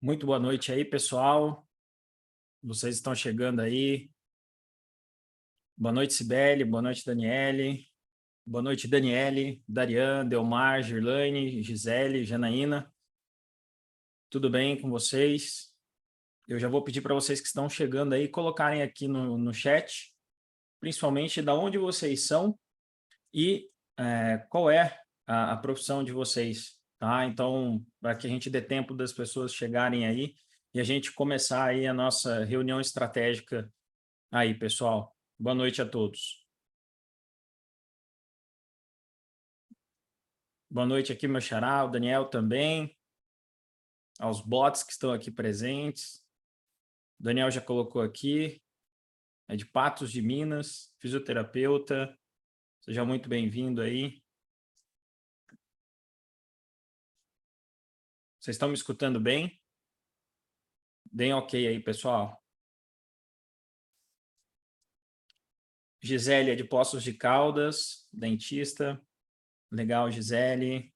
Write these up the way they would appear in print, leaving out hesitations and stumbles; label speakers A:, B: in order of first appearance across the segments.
A: Muito boa noite aí, pessoal. Vocês estão chegando aí. Boa noite, Cibele. Boa noite, Daniele. Boa noite, Daniele, Darian, Delmar, Girlane, Gisele, Janaína. Tudo bem com vocês? Eu já vou pedir para vocês que estão chegando aí colocarem aqui no chat, principalmente da onde vocês são e qual é a profissão de vocês, tá? Então, para que a gente dê tempo das pessoas chegarem aí e a gente começar aí a nossa reunião estratégica aí, pessoal. Boa noite a todos. Boa noite aqui, meu xará, o Daniel também, aos bots que estão aqui presentes. O Daniel já colocou aqui, é de Patos de Minas, fisioterapeuta. Seja muito bem-vindo aí. Vocês estão me escutando bem? Deem ok aí, pessoal. Gisele é de Poços de Caldas, dentista. Legal, Gisele.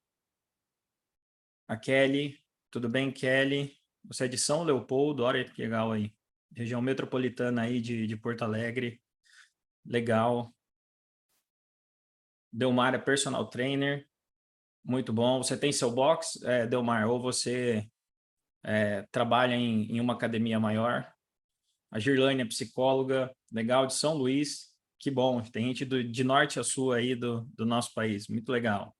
A: A Kelly, tudo bem, Kelly? Você é de São Leopoldo, olha que legal aí. Região metropolitana aí de Porto Alegre. Legal. Delmar é personal trainer. Muito bom. Você tem seu box, Delmar, ou você trabalha em uma academia maior? A Girlane é psicóloga, legal, de São Luís. Que bom, tem gente de norte a sul aí do nosso país. Muito legal.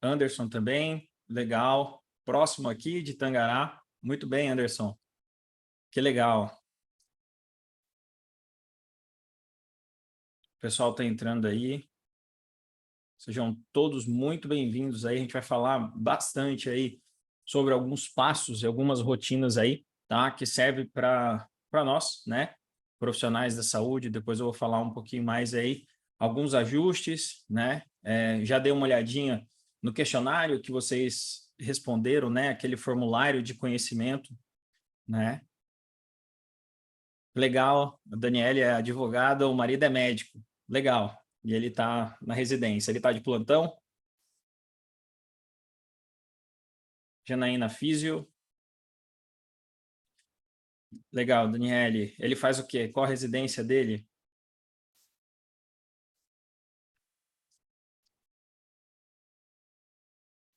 A: Anderson também, legal. Próximo aqui de Tangará. Muito bem, Anderson. Que legal. O pessoal está entrando aí. Sejam todos muito bem-vindos aí. A gente vai falar bastante aí sobre alguns passos e algumas rotinas aí, tá? Que serve para nós, né? Profissionais da saúde. Depois eu vou falar um pouquinho mais aí. Alguns ajustes, né? Já dei uma olhadinha no questionário que vocês responderam, né? Aquele formulário de conhecimento, né? Legal. A Daniela é advogada, o marido é médico. Legal. E ele está na residência. Ele está de plantão? Janaína Físio. Legal, Daniele. Ele faz o quê? Qual a residência dele?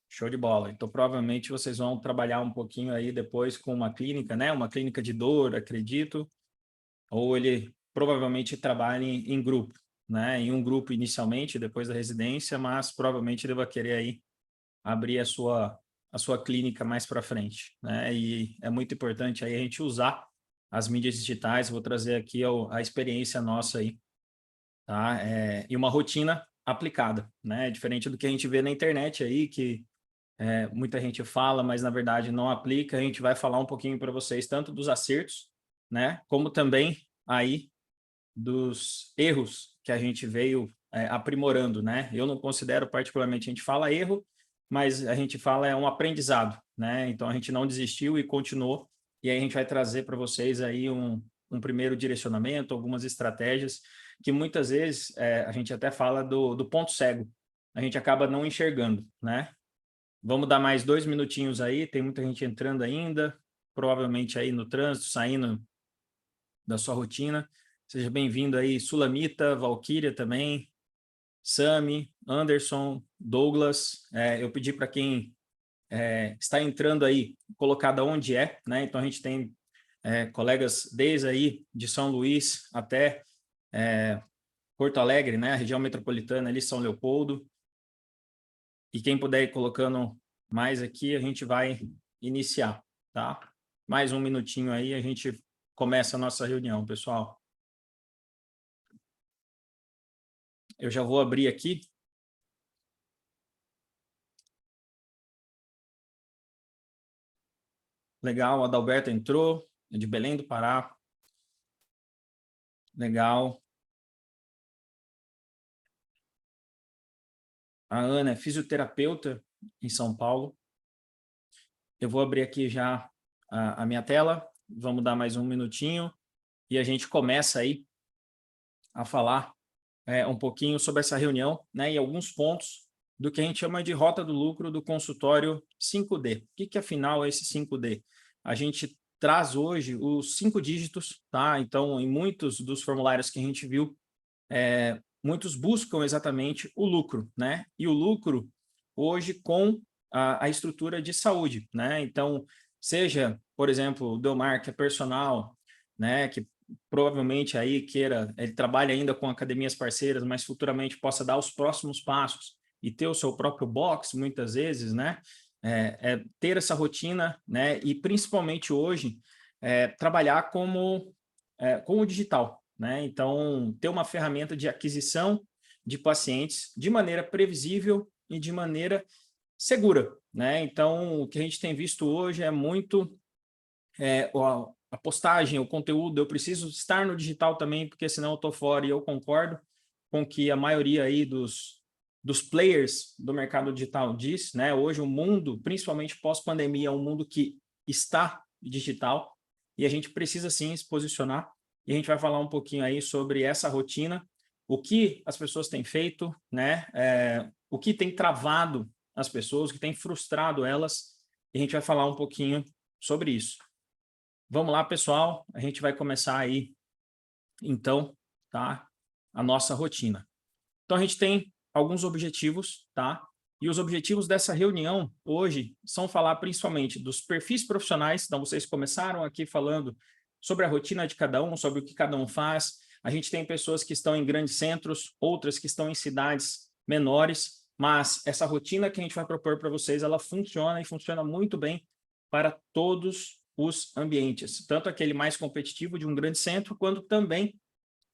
A: Show de bola. Então, provavelmente vocês vão trabalhar um pouquinho aí depois com uma clínica, né? Uma clínica de dor, acredito. Ou ele provavelmente trabalha em grupo, né? Em um grupo inicialmente, depois da residência, mas provavelmente ele vai querer aí abrir a sua clínica mais para frente, né? E é muito importante aí a gente usar as mídias digitais. Vou trazer aqui a experiência nossa aí, tá? E uma rotina aplicada, né? Diferente do que a gente vê na internet aí, que muita gente fala, mas na verdade não aplica. A gente vai falar um pouquinho para vocês, tanto dos acertos, né? Como também aí dos erros que a gente veio aprimorando, né? Eu não considero particularmente, a gente fala erro, mas a gente fala é um aprendizado, né? Então a gente não desistiu e continuou, e aí a gente vai trazer para vocês aí um primeiro direcionamento, algumas estratégias que muitas vezes a gente até fala do ponto cego, a gente acaba não enxergando, né? Vamos dar mais 2 minutinhos aí, tem muita gente entrando ainda, provavelmente aí no trânsito, saindo da sua rotina. Seja bem-vindo aí, Sulamita, Valquíria também, Sami, Anderson, Douglas. Eu pedi para quem está entrando aí, colocar de onde é, né? Então a gente tem colegas desde aí de São Luís até Porto Alegre, né? A região metropolitana ali, São Leopoldo. E quem puder ir colocando mais aqui, a gente vai iniciar, tá? Mais um minutinho aí, a gente começa a nossa reunião, pessoal. Eu já vou abrir aqui. Legal, o Adalberto entrou, é de Belém do Pará. Legal. A Ana é fisioterapeuta em São Paulo. Eu vou abrir aqui já a minha tela. Vamos dar mais um minutinho e a gente começa aí a falar um pouquinho sobre essa reunião, né, e alguns pontos do que a gente chama de rota do lucro do consultório 5D. O que afinal é esse 5D? A gente traz hoje os 5 dígitos, tá? Então, em muitos dos formulários que a gente viu, muitos buscam exatamente o lucro, né? E o lucro hoje com a estrutura de saúde, né? Então, seja, por exemplo, o Delmar, que é personal, né, que provavelmente aí queira, ele trabalha ainda com academias parceiras, mas futuramente possa dar os próximos passos e ter o seu próprio box, muitas vezes, né? Ter essa rotina, né? E principalmente hoje, trabalhar com o digital, né? Então, ter uma ferramenta de aquisição de pacientes de maneira previsível e de maneira segura, né? Então, o que a gente tem visto hoje é muito a postagem, o conteúdo, eu preciso estar no digital também, porque senão eu estou fora, e eu concordo com que a maioria aí dos players do mercado digital diz, né? Hoje o mundo, principalmente pós-pandemia, é um mundo que está digital e a gente precisa sim se posicionar, e a gente vai falar um pouquinho aí sobre essa rotina, o que as pessoas têm feito, né? O que tem travado as pessoas, o que tem frustrado elas, e a gente vai falar um pouquinho sobre isso. Vamos lá, pessoal, a gente vai começar aí, então, tá? A nossa rotina. Então, a gente tem alguns objetivos, tá? E os objetivos dessa reunião hoje são falar principalmente dos perfis profissionais. Então, vocês começaram aqui falando sobre a rotina de cada um, sobre o que cada um faz. A gente tem pessoas que estão em grandes centros, outras que estão em cidades menores, mas essa rotina que a gente vai propor para vocês, ela funciona e funciona muito bem para todos os ambientes, tanto aquele mais competitivo de um grande centro, quanto também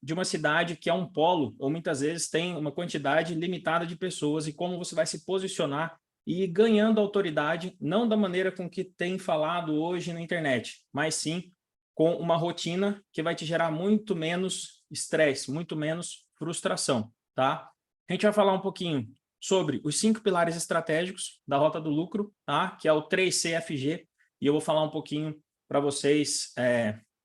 A: de uma cidade que é um polo, ou muitas vezes tem uma quantidade limitada de pessoas, e como você vai se posicionar e ir ganhando autoridade, não da maneira com que tem falado hoje na internet, mas sim com uma rotina que vai te gerar muito menos estresse, muito menos frustração, tá? A gente vai falar um pouquinho sobre os 5 pilares estratégicos da Rota do Lucro, tá? Que é o 3CFG, e eu vou falar um pouquinho para vocês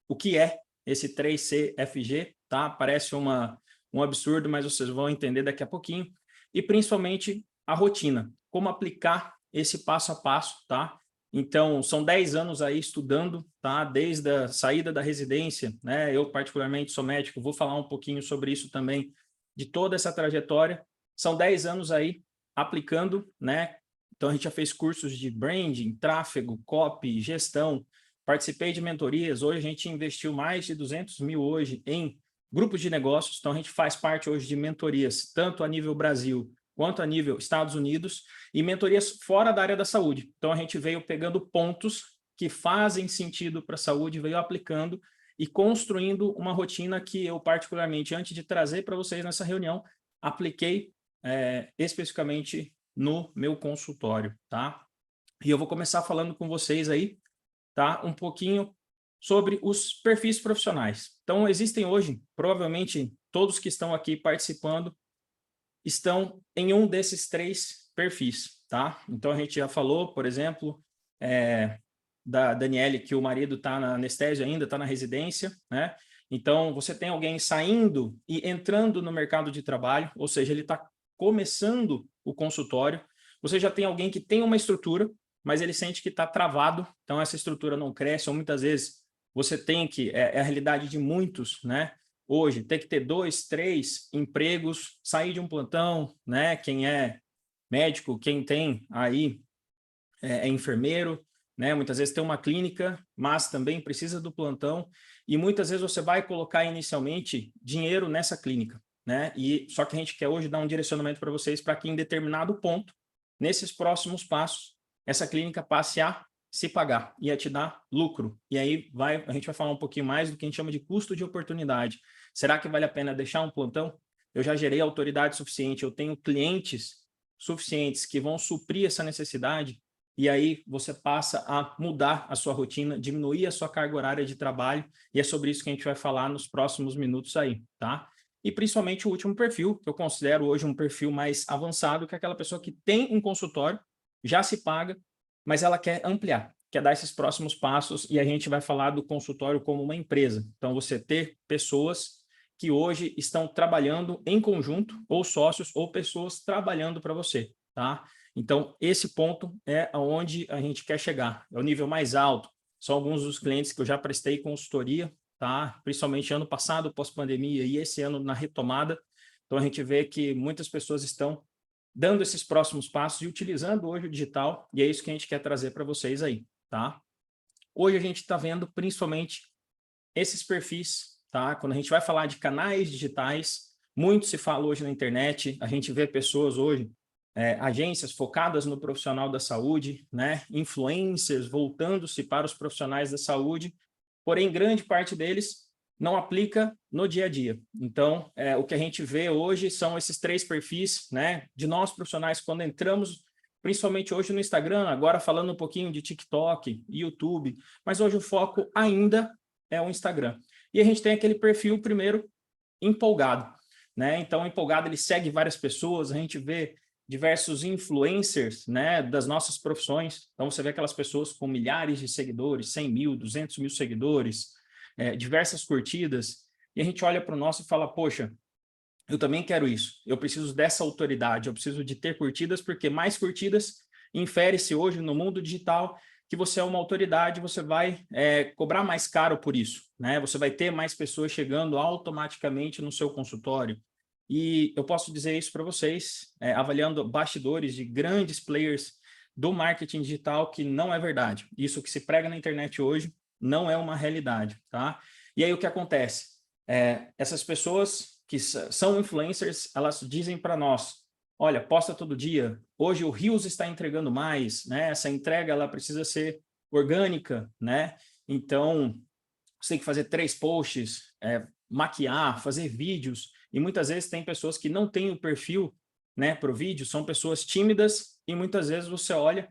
A: o que é esse 3CFG, tá? Parece um absurdo, mas vocês vão entender daqui a pouquinho. E principalmente a rotina, como aplicar esse passo a passo, tá? Então, são 10 anos aí estudando, tá? Desde a saída da residência, né? Eu particularmente sou médico, vou falar um pouquinho sobre isso também, de toda essa trajetória. São 10 anos aí aplicando, né? Então, a gente já fez cursos de branding, tráfego, copy, gestão, participei de mentorias. Hoje a gente investiu mais de 200 mil hoje em grupos de negócios. Então a gente faz parte hoje de mentorias, tanto a nível Brasil quanto a nível Estados Unidos, e mentorias fora da área da saúde. Então a gente veio pegando pontos que fazem sentido para a saúde, veio aplicando e construindo uma rotina que eu particularmente, antes de trazer para vocês nessa reunião, apliquei especificamente no meu consultório, tá? E eu vou começar falando com vocês aí, tá? Um pouquinho sobre os perfis profissionais. Então, existem hoje, provavelmente todos que estão aqui participando estão em um desses 3 perfis, tá? Então, a gente já falou, por exemplo, da Daniele, que o marido está na anestésio ainda, está na residência, né? Então, você tem alguém saindo e entrando no mercado de trabalho, ou seja, ele está começando o consultório. Você já tem alguém que tem uma estrutura, mas ele sente que está travado, então essa estrutura não cresce, ou muitas vezes você tem que, é a realidade de muitos, né? Hoje, ter que ter 2, 3 empregos, sair de um plantão, né? Quem é médico, quem tem aí é enfermeiro, né? Muitas vezes tem uma clínica, mas também precisa do plantão, e muitas vezes você vai colocar inicialmente dinheiro nessa clínica, né? E só que a gente quer hoje dar um direcionamento para vocês para que em determinado ponto, nesses próximos passos, essa clínica passe a se pagar e a te dar lucro. E aí a gente vai falar um pouquinho mais do que a gente chama de custo de oportunidade. Será que vale a pena deixar um plantão? Eu já gerei autoridade suficiente, eu tenho clientes suficientes que vão suprir essa necessidade, e aí você passa a mudar a sua rotina, diminuir a sua carga horária de trabalho, e é sobre isso que a gente vai falar nos próximos minutos aí, tá? E principalmente o último perfil, que eu considero hoje um perfil mais avançado, que é aquela pessoa que tem um consultório, já se paga, mas ela quer ampliar, quer dar esses próximos passos, e a gente vai falar do consultório como uma empresa. Então, você ter pessoas que hoje estão trabalhando em conjunto, ou sócios, ou pessoas trabalhando para você, tá? Então, esse ponto é aonde a gente quer chegar, é o nível mais alto. São alguns dos clientes que eu já prestei consultoria, tá? Principalmente ano passado, pós-pandemia, e esse ano na retomada. Então, a gente vê que muitas pessoas estão dando esses próximos passos e utilizando hoje o digital, e é isso que a gente quer trazer para vocês aí, tá? Hoje a gente está vendo principalmente esses perfis, tá? Quando a gente vai falar de canais digitais, muito se fala hoje na internet, a gente vê pessoas hoje, agências focadas no profissional da saúde, né? Influencers voltando-se para os profissionais da saúde, porém grande parte deles não aplica no dia a dia. Então, o que a gente vê hoje são esses 3 perfis, né? De nós profissionais, quando entramos, principalmente hoje no Instagram, agora falando um pouquinho de TikTok, YouTube, mas hoje o foco ainda é o Instagram. E a gente tem aquele perfil, primeiro, empolgado, né? Então, empolgado, ele segue várias pessoas, a gente vê diversos influencers, né, das nossas profissões. Então, você vê aquelas pessoas com milhares de seguidores, 100 mil, 200 mil seguidores, diversas curtidas, e a gente olha para o nosso e fala, poxa, eu também quero isso, eu preciso dessa autoridade, eu preciso de ter curtidas, porque mais curtidas infere-se hoje no mundo digital que você é uma autoridade, você vai cobrar mais caro por isso, né? Você vai ter mais pessoas chegando automaticamente no seu consultório. E eu posso dizer isso para vocês, avaliando bastidores de grandes players do marketing digital, que não é verdade. Isso que se prega na internet hoje não é uma realidade, tá? E aí o que acontece? Essas pessoas que são influencers, elas dizem para nós, olha, posta todo dia, hoje o Reels está entregando mais, né? Essa entrega ela precisa ser orgânica, né? Então, você tem que fazer 3 posts, maquiar, fazer vídeos, e muitas vezes tem pessoas que não têm o perfil, né, para o vídeo, são pessoas tímidas, e muitas vezes você olha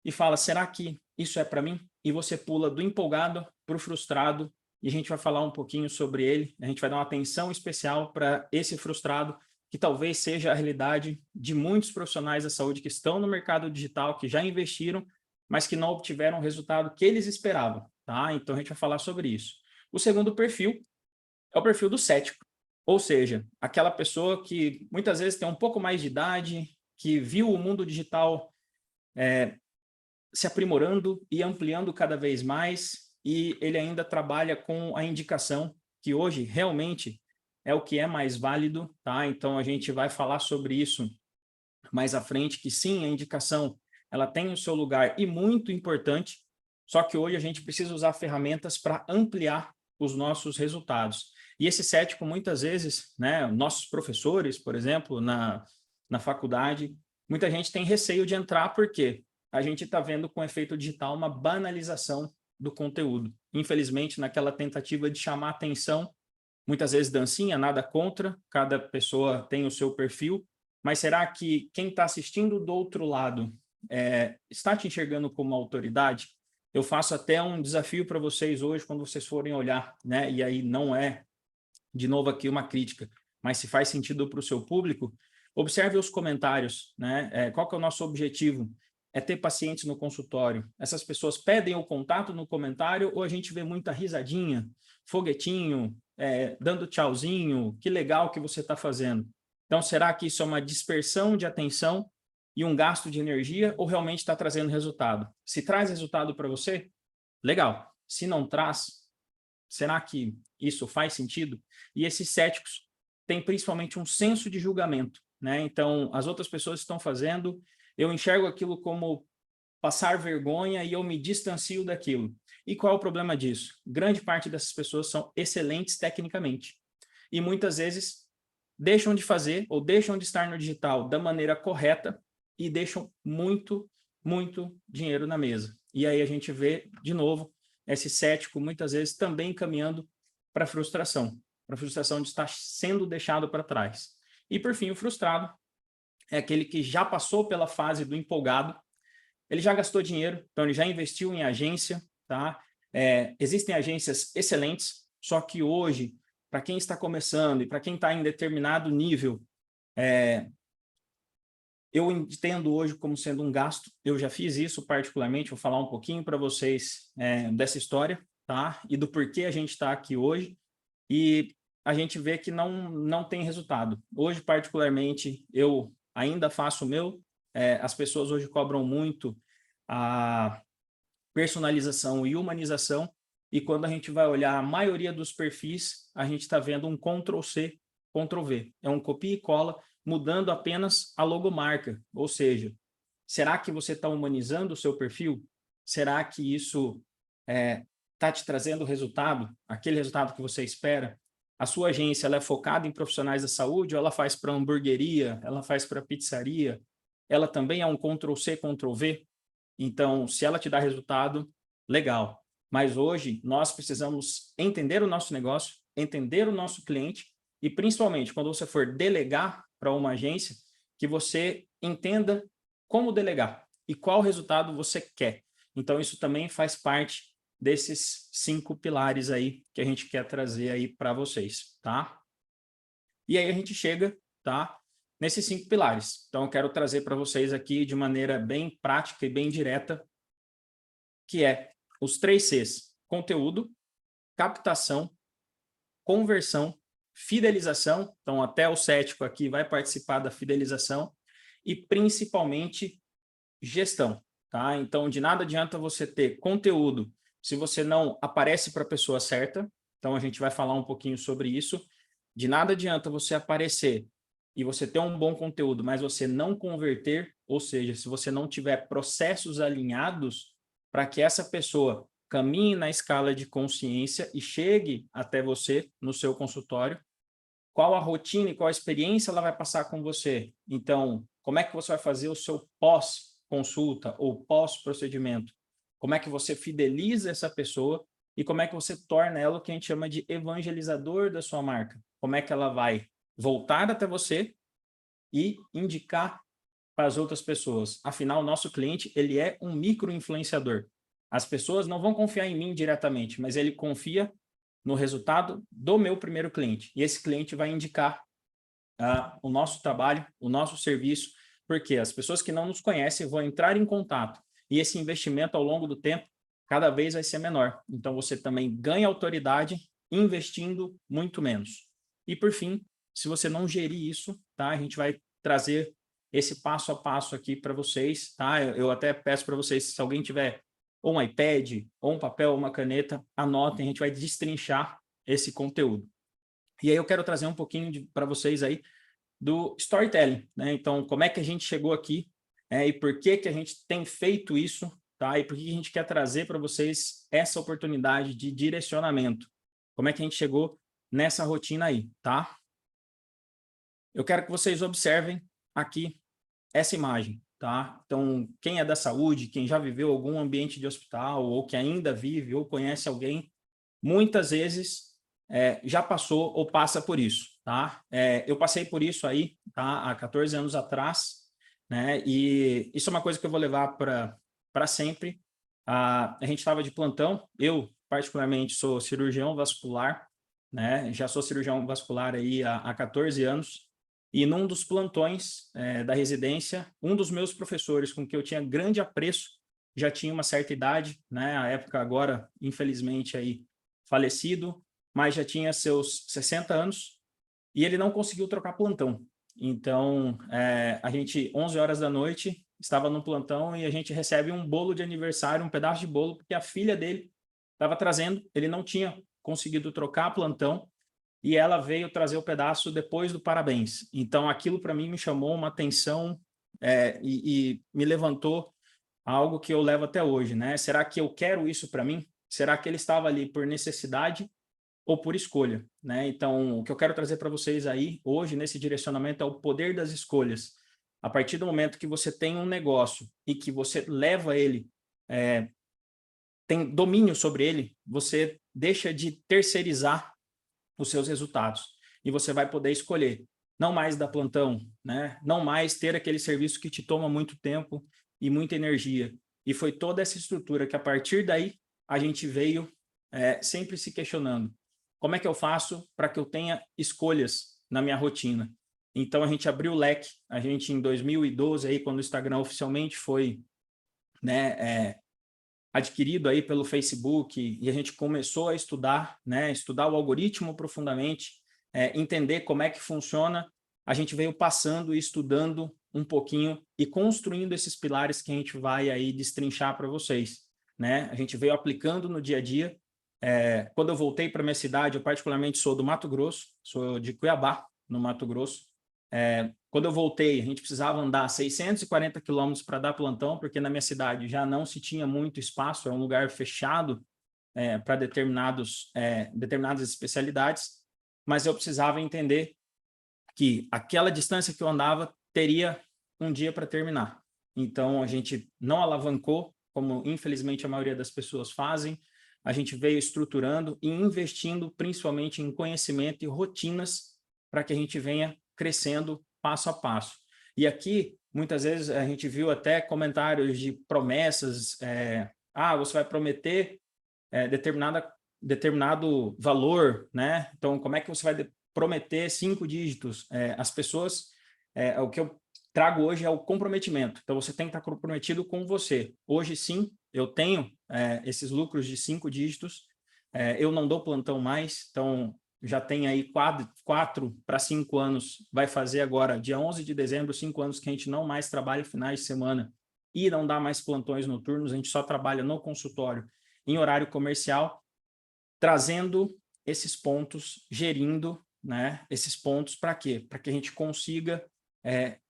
A: e fala, será que isso é para mim? E você pula do empolgado para o frustrado, e a gente vai falar um pouquinho sobre ele, a gente vai dar uma atenção especial para esse frustrado, que talvez seja a realidade de muitos profissionais da saúde que estão no mercado digital, que já investiram, mas que não obtiveram o resultado que eles esperavam, tá? Então a gente vai falar sobre isso. O segundo perfil é o perfil do cético, ou seja, aquela pessoa que muitas vezes tem um pouco mais de idade, que viu o mundo digital se aprimorando e ampliando cada vez mais, e ele ainda trabalha com a indicação, que hoje realmente é o que é mais válido, tá? Então a gente vai falar sobre isso mais à frente, que sim, a indicação ela tem o seu lugar e muito importante, só que hoje a gente precisa usar ferramentas para ampliar os nossos resultados. E esse cético, muitas vezes, né, nossos professores, por exemplo, na faculdade, muita gente tem receio de entrar porque a gente está vendo com o efeito digital uma banalização do conteúdo. Infelizmente, naquela tentativa de chamar atenção, muitas vezes dancinha, nada contra, cada pessoa tem o seu perfil, mas será que quem está assistindo do outro lado está te enxergando como autoridade? Eu faço até um desafio para vocês hoje, quando vocês forem olhar, né? E aí não é, de novo aqui, uma crítica, mas se faz sentido para o seu público, observe os comentários, né? Qual que é o nosso objetivo? É ter pacientes no consultório. Essas pessoas pedem o contato no comentário ou a gente vê muita risadinha, foguetinho, dando tchauzinho, que legal que você está fazendo. Então, será que isso é uma dispersão de atenção e um gasto de energia ou realmente está trazendo resultado? Se traz resultado para você, legal. Se não traz, será que isso faz sentido? E esses céticos têm principalmente um senso de julgamento, né? Então, as outras pessoas estão fazendo, eu enxergo aquilo como passar vergonha e eu me distancio daquilo. E qual é o problema disso? Grande parte dessas pessoas são excelentes tecnicamente e muitas vezes deixam de fazer ou deixam de estar no digital da maneira correta e deixam muito, muito dinheiro na mesa. E aí a gente vê, de novo, esse cético muitas vezes também caminhando para a frustração de estar sendo deixado para trás. E por fim, o frustrado é aquele que já passou pela fase do empolgado, ele já gastou dinheiro, então ele já investiu em agência, tá? Existem agências excelentes, só que hoje, para quem está começando e para quem está em determinado nível, eu entendo hoje como sendo um gasto, eu já fiz isso particularmente, vou falar um pouquinho para vocês dessa história, tá? E do porquê a gente está aqui hoje. E a gente vê que não tem resultado. Hoje, particularmente, eu ainda faço o meu, as pessoas hoje cobram muito a personalização e humanização, e quando a gente vai olhar a maioria dos perfis, a gente está vendo um Ctrl+C, Ctrl+V. É um copia e cola, mudando apenas a logomarca. Ou seja, será que você está humanizando o seu perfil? Será que isso está te trazendo resultado? Aquele resultado que você espera? A sua agência ela é focada em profissionais da saúde ou ela faz para hamburgueria, ela faz para pizzaria? Ela também é um Ctrl+C, Ctrl+V? Então, se ela te dá resultado, legal. Mas hoje, nós precisamos entender o nosso negócio, entender o nosso cliente e, principalmente, quando você for delegar para uma agência, que você entenda como delegar e qual resultado você quer. Então, isso também faz parte desses 5 pilares aí que a gente quer trazer aí para vocês, tá? E aí a gente chega, tá? Nesses 5 pilares. Então, eu quero trazer para vocês aqui de maneira bem prática e bem direta, que é os 3 Cs: conteúdo, captação, conversão, fidelização. Então, até o cético aqui vai participar da fidelização e, principalmente, gestão. Tá? Então, de nada adianta você ter conteúdo se você não aparece para a pessoa certa. Então, a gente vai falar um pouquinho sobre isso. De nada adianta você aparecer e você ter um bom conteúdo, mas você não converter, ou seja, se você não tiver processos alinhados para que essa pessoa caminhe na escala de consciência e chegue até você no seu consultório, qual a rotina e qual a experiência ela vai passar com você. Então, como é que você vai fazer o seu pós-consulta ou pós-procedimento? Como é que você fideliza essa pessoa e como é que você torna ela o que a gente chama de evangelizador da sua marca? Como é que ela vai voltar até você e indicar para as outras pessoas? Afinal, o nosso cliente ele é um micro-influenciador. As pessoas não vão confiar em mim diretamente, mas ele confia no resultado do meu primeiro cliente. E esse cliente vai indicar o nosso trabalho, o nosso serviço, porque as pessoas que não nos conhecem vão entrar em contato. E esse investimento ao longo do tempo cada vez vai ser menor. Então, você também ganha autoridade investindo muito menos. E, por fim, se você não gerir isso, tá? A gente vai trazer esse passo a passo aqui para vocês, tá? Eu até peço para vocês, se alguém tiver ou um iPad, ou um papel, ou uma caneta, anotem, a gente vai destrinchar esse conteúdo. E aí eu quero trazer um pouquinho para vocês aí do storytelling, né? Então, como é que a gente chegou aqui e por que que a gente tem feito isso, tá? E por que a gente quer trazer para vocês essa oportunidade de direcionamento? Como é que a gente chegou nessa rotina aí, tá? Eu quero que vocês observem aqui essa imagem, tá? Então, quem é da saúde, quem já viveu algum ambiente de hospital, ou que ainda vive, ou conhece alguém, muitas vezes já passou ou passa por isso, tá? Eu passei por isso aí, tá? Há 14 anos atrás, né? E isso é uma coisa que eu vou levar para sempre. A gente estava de plantão, eu particularmente sou cirurgião vascular, né? Já sou cirurgião vascular aí há 14 anos, e num dos plantões da residência, um dos meus professores com que eu tinha grande apreço, já tinha uma certa idade, né? A época agora, infelizmente, aí falecido, mas já tinha seus 60 anos, e ele não conseguiu trocar plantão. Então, a gente, 11 horas da noite, estava no plantão e a gente recebe um bolo de aniversário, um pedaço de bolo, porque a filha dele estava trazendo, ele não tinha conseguido trocar plantão, e ela veio trazer o pedaço depois do parabéns. Então, aquilo para mim me chamou uma atenção e me levantou algo que eu levo até hoje, né? Será que eu quero isso para mim? Será que ele estava ali por necessidade ou por escolha, né? Então, o que eu quero trazer para vocês aí hoje nesse direcionamento é o poder das escolhas. A partir do momento que você tem um negócio e que você leva ele, tem domínio sobre ele, você deixa de terceirizar os seus resultados e você vai poder escolher. Não mais dar plantão, né? Não mais ter aquele serviço que te toma muito tempo e muita energia. E foi toda essa estrutura que a partir daí a gente veio sempre se questionando. Como é que eu faço para que eu tenha escolhas na minha rotina? Então a gente abriu o leque, a gente em 2012 aí quando o Instagram oficialmente foi, né, adquirido aí pelo Facebook e a gente começou a estudar, né, estudar o algoritmo profundamente entender como é que funciona, a gente veio passando e estudando um pouquinho e construindo esses pilares que a gente vai aí destrinchar para vocês, né? A gente veio aplicando no dia a dia. Quando eu voltei para minha cidade, eu particularmente sou do Mato Grosso, sou de Cuiabá, no Mato Grosso. Quando eu voltei, a gente precisava andar 640 quilômetros para dar plantão, porque na minha cidade já não se tinha muito espaço, é um lugar fechado para determinadas especialidades, mas eu precisava entender que aquela distância que eu andava teria um dia para terminar. Então, a gente não alavancou, como infelizmente a maioria das pessoas fazem, a gente veio estruturando e investindo principalmente em conhecimento e rotinas para que a gente venha crescendo passo a passo. E aqui, muitas vezes, a gente viu até comentários de promessas, você vai prometer determinado valor, né? Então, como é que você vai prometer 5 dígitos? As pessoas, o que eu trago hoje é o comprometimento. Então, você tem que estar comprometido com você. Hoje, sim, eu tenho esses lucros de 5 dígitos. Eu não dou plantão mais, então já tem aí 4 para 5 anos, vai fazer agora, dia 11 de dezembro, 5 anos que a gente não mais trabalha finais de semana e não dá mais plantões noturnos, a gente só trabalha no consultório em horário comercial, trazendo esses pontos, gerindo, né, esses pontos para quê? Para que a gente consiga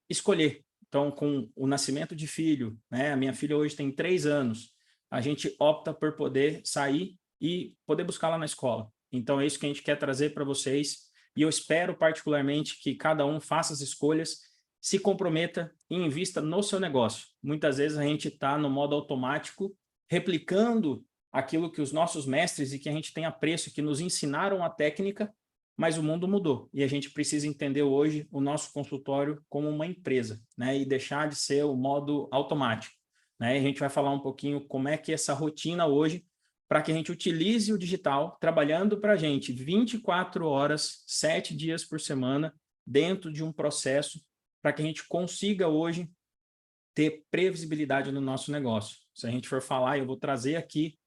A: escolher. Então, com o nascimento de filho, né, a minha filha hoje tem 3 anos, a gente opta por poder sair e poder buscá-la na escola. Então, é isso que a gente quer trazer para vocês, e eu espero particularmente que cada um faça as escolhas, se comprometa e invista no seu negócio. Muitas vezes a gente está no modo automático, replicando aquilo que os nossos mestres e que a gente tem apreço, que nos ensinaram a técnica, mas o mundo mudou e a gente precisa entender hoje o nosso consultório como uma empresa, né? E deixar de ser o modo automático, né? E a gente vai falar um pouquinho como é que essa rotina hoje, para que a gente utilize o digital, trabalhando para a gente 24 horas, 7 dias por semana, dentro de um processo, para que a gente consiga hoje ter previsibilidade no nosso negócio. Se a gente for falar, eu vou trazer aqui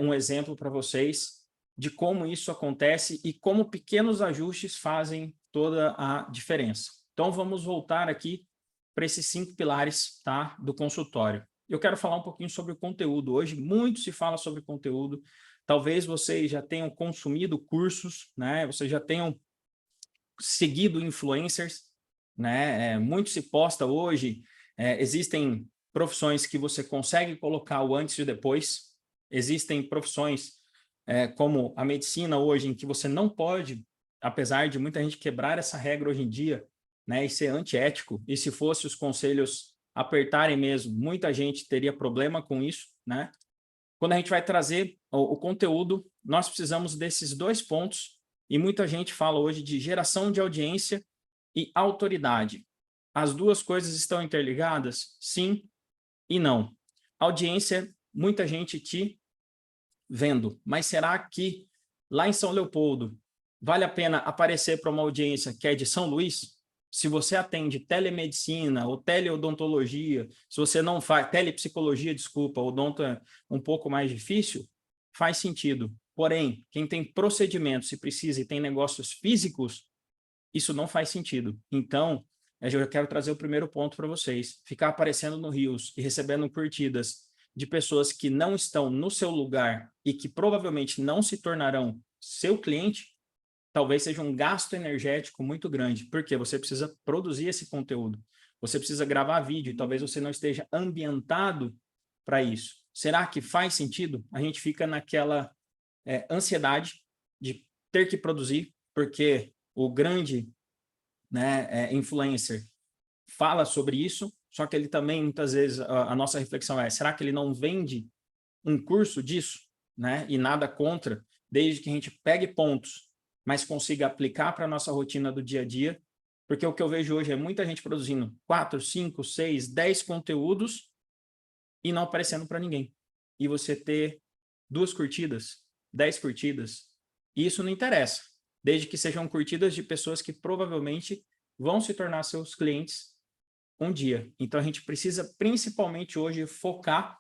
A: um exemplo para vocês de como isso acontece e como pequenos ajustes fazem toda a diferença. Então, vamos voltar aqui para esses 5 pilares, tá, do consultório. Eu quero falar um pouquinho sobre o conteúdo. Hoje, muito se fala sobre conteúdo. Talvez vocês já tenham consumido cursos, né? Vocês já tenham seguido influencers, né? Muito se posta hoje. Existem profissões que você consegue colocar o antes e depois. Existem profissões como a medicina hoje, em que você não pode, apesar de muita gente quebrar essa regra hoje em dia, né, e ser antiético, e se fosse os conselhos apertarem mesmo, muita gente teria problema com isso, né? Quando a gente vai trazer o conteúdo, nós precisamos desses 2 pontos, e muita gente fala hoje de geração de audiência e autoridade. As 2 coisas estão interligadas? Sim e não. Audiência, muita gente te vendo, mas será que lá em São Leopoldo vale a pena aparecer para uma audiência que é de São Luís? Se você atende telemedicina ou teleodontologia, se você não faz telepsicologia, desculpa, odonto é um pouco mais difícil, faz sentido. Porém, quem tem procedimentos, se precisa e tem negócios físicos, isso não faz sentido. Então, eu quero trazer o primeiro ponto para vocês. Ficar aparecendo no Reels e recebendo curtidas de pessoas que não estão no seu lugar e que provavelmente não se tornarão seu cliente, talvez seja um gasto energético muito grande, porque você precisa produzir esse conteúdo. Você precisa gravar vídeo e talvez você não esteja ambientado para isso. Será que faz sentido? A gente fica naquela ansiedade de ter que produzir, porque o grande, né, influencer fala sobre isso, só que ele também, muitas vezes, a nossa reflexão é, será que ele não vende um curso disso? Né? E nada contra, desde que a gente pegue pontos, mas consiga aplicar para a nossa rotina do dia a dia, porque o que eu vejo hoje é muita gente produzindo 4, 5, 6, 10 conteúdos e não aparecendo para ninguém. E você ter 2 curtidas, 10 curtidas, isso não interessa, desde que sejam curtidas de pessoas que provavelmente vão se tornar seus clientes um dia. Então, a gente precisa, principalmente hoje, focar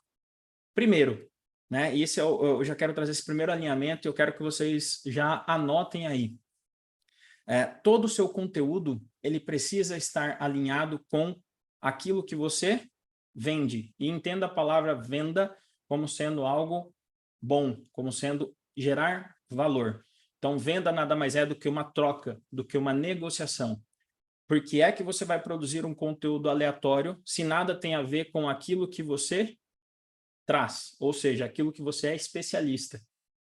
A: primeiro, né? E esse eu já quero trazer esse primeiro alinhamento e eu quero que vocês já anotem aí. Todo o seu conteúdo, ele precisa estar alinhado com aquilo que você vende. E entenda a palavra venda como sendo algo bom, como sendo gerar valor. Então, venda nada mais é do que uma troca, do que uma negociação. Por que é que você vai produzir um conteúdo aleatório se nada tem a ver com aquilo que você traz, ou seja, aquilo que você é especialista?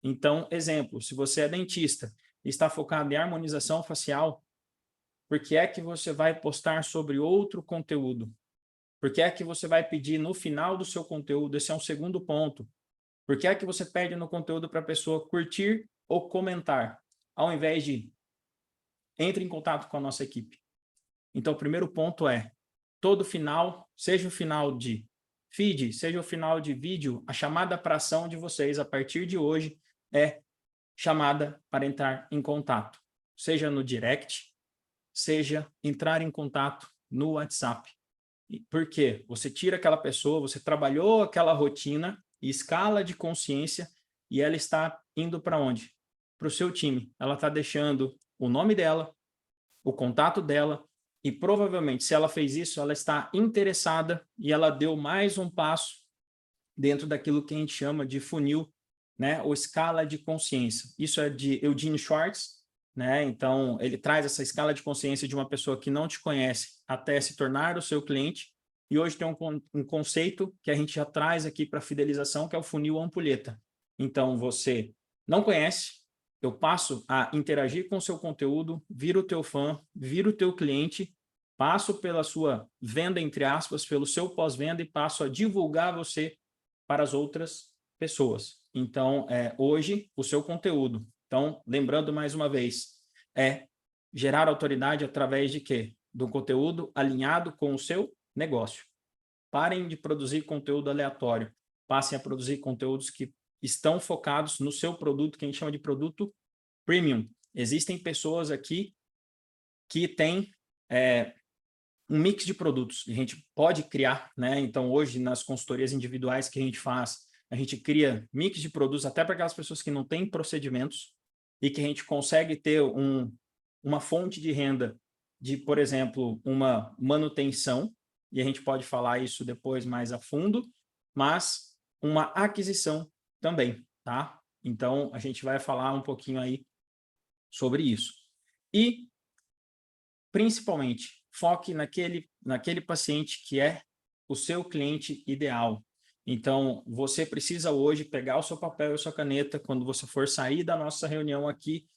A: Então, exemplo, se você é dentista e está focado em harmonização facial, por que é que você vai postar sobre outro conteúdo? Por que é que você vai pedir no final do seu conteúdo? Esse é um segundo ponto. Por que é que você pede no conteúdo para a pessoa curtir ou comentar, ao invés de entre em contato com a nossa equipe? Então, o primeiro ponto é, todo final, seja o final de feed, seja o final de vídeo, a chamada para ação de vocês, a partir de hoje, é chamada para entrar em contato. Seja no direct, seja entrar em contato no WhatsApp. Por quê? Você tira aquela pessoa, você trabalhou aquela rotina, escala de consciência, e ela está indo para onde? Para o seu time. Ela está deixando o nome dela, o contato dela, e provavelmente, se ela fez isso, ela está interessada e ela deu mais um passo dentro daquilo que a gente chama de funil, né, ou escala de consciência. Isso é de Eugene Schwartz, né? Então, ele traz essa escala de consciência de uma pessoa que não te conhece até se tornar o seu cliente. E hoje tem um conceito que a gente já traz aqui para fidelização, que é o funil ampulheta. Então, você não conhece, eu passo a interagir com o seu conteúdo, viro o teu fã, viro o teu cliente, passo pela sua venda, entre aspas, pelo seu pós-venda e passo a divulgar você para as outras pessoas. Então, hoje, o seu conteúdo. Então, lembrando mais uma vez, é gerar autoridade através de quê? Do conteúdo alinhado com o seu negócio. Parem de produzir conteúdo aleatório. Passem a produzir conteúdos que estão focados no seu produto, que a gente chama de produto premium. Existem pessoas aqui que têm um mix de produtos. A gente pode criar, né? Então, hoje, nas consultorias individuais que a gente faz, a gente cria mix de produtos até para aquelas pessoas que não têm procedimentos e que a gente consegue ter uma fonte de renda de, por exemplo, uma manutenção, e a gente pode falar isso depois mais a fundo, mas uma aquisição também, tá? Então, a gente vai falar um pouquinho aí sobre isso. E, principalmente, foque naquele paciente que é o seu cliente ideal. Então, você precisa hoje pegar o seu papel e a sua caneta, quando você for sair da nossa reunião aqui,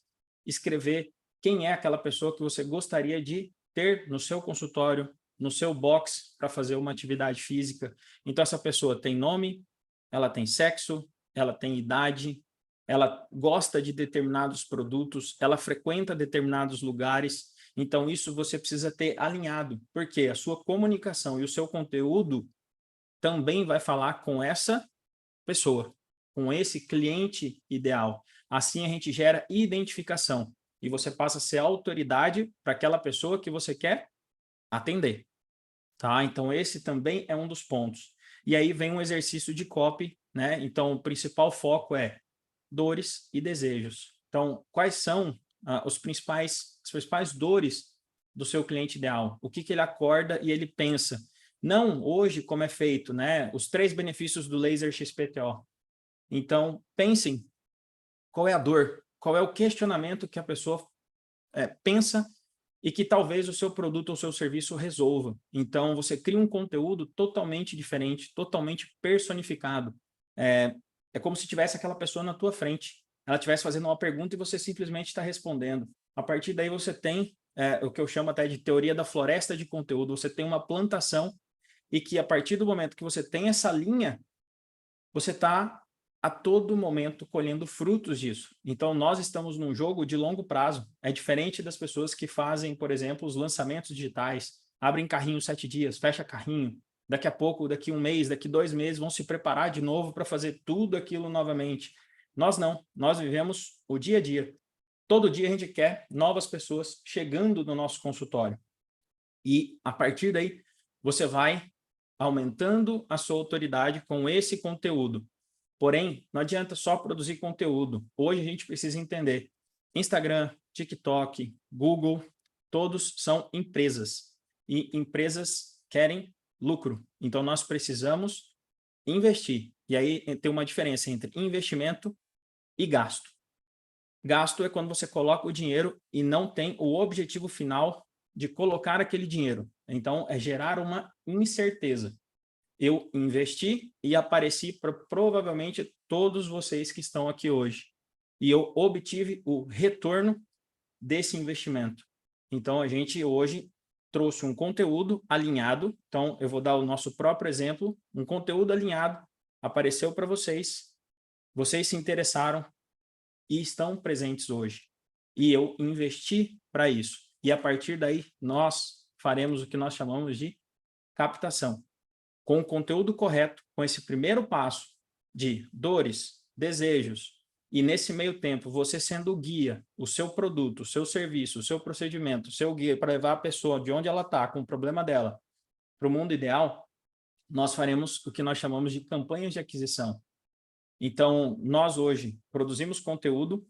A: escrever quem é aquela pessoa que você gostaria de ter no seu consultório, no seu box, para fazer uma atividade física. Então, essa pessoa tem nome, ela tem sexo, ela tem idade, ela gosta de determinados produtos, ela frequenta determinados lugares. Então, isso você precisa ter alinhado, porque a sua comunicação e o seu conteúdo também vai falar com essa pessoa, com esse cliente ideal. Assim, a gente gera identificação e você passa a ser autoridade para aquela pessoa que você quer atender. Tá? Então, esse também é um dos pontos. E aí vem um exercício de copy, né? Então, o principal foco é dores e desejos. Então, quais são as principais dores do seu cliente ideal? O que ele acorda e ele pensa? Não hoje, como é feito, né? Os 3 benefícios do laser XPTO. Então, pensem qual é a dor, qual é o questionamento que a pessoa pensa e que talvez o seu produto ou seu serviço resolva. Então, você cria um conteúdo totalmente diferente, totalmente personificado. É como se tivesse aquela pessoa na tua frente. Ela estivesse fazendo uma pergunta e você simplesmente está respondendo. A partir daí você tem o que eu chamo até de teoria da floresta de conteúdo. Você tem uma plantação e que a partir do momento que você tem essa linha, você está a todo momento colhendo frutos disso. Então, nós estamos num jogo de longo prazo. É diferente das pessoas que fazem, por exemplo, os lançamentos digitais. Abrem carrinho 7 dias, fecha carrinho. Daqui a pouco, daqui 1 mês, daqui 2 meses, vão se preparar de novo para fazer tudo aquilo novamente. Nós não. Nós vivemos o dia a dia. Todo dia a gente quer novas pessoas chegando no nosso consultório. E, a partir daí, você vai aumentando a sua autoridade com esse conteúdo. Porém, não adianta só produzir conteúdo. Hoje a gente precisa entender Instagram, TikTok, Google, todos são empresas. E empresas querem lucro. Então, nós precisamos investir. E aí tem uma diferença entre investimento e gasto. Gasto é quando você coloca o dinheiro e não tem o objetivo final de colocar aquele dinheiro. Então, é gerar uma incerteza. Eu investi e apareci para provavelmente todos vocês que estão aqui hoje. E eu obtive o retorno desse investimento. Então, a gente hoje trouxe um conteúdo alinhado. Então, eu vou dar o nosso próprio exemplo. Um conteúdo alinhado apareceu para vocês. Vocês se interessaram e estão presentes hoje. E eu investi para isso. E a partir daí, nós faremos o que nós chamamos de captação. Com o conteúdo correto, com esse primeiro passo de dores, desejos, e nesse meio tempo, você sendo o guia, o seu produto, o seu serviço, o seu procedimento, o seu guia para levar a pessoa de onde ela está, com o problema dela, para o mundo ideal, nós faremos o que nós chamamos de campanhas de aquisição. Então, nós hoje produzimos conteúdo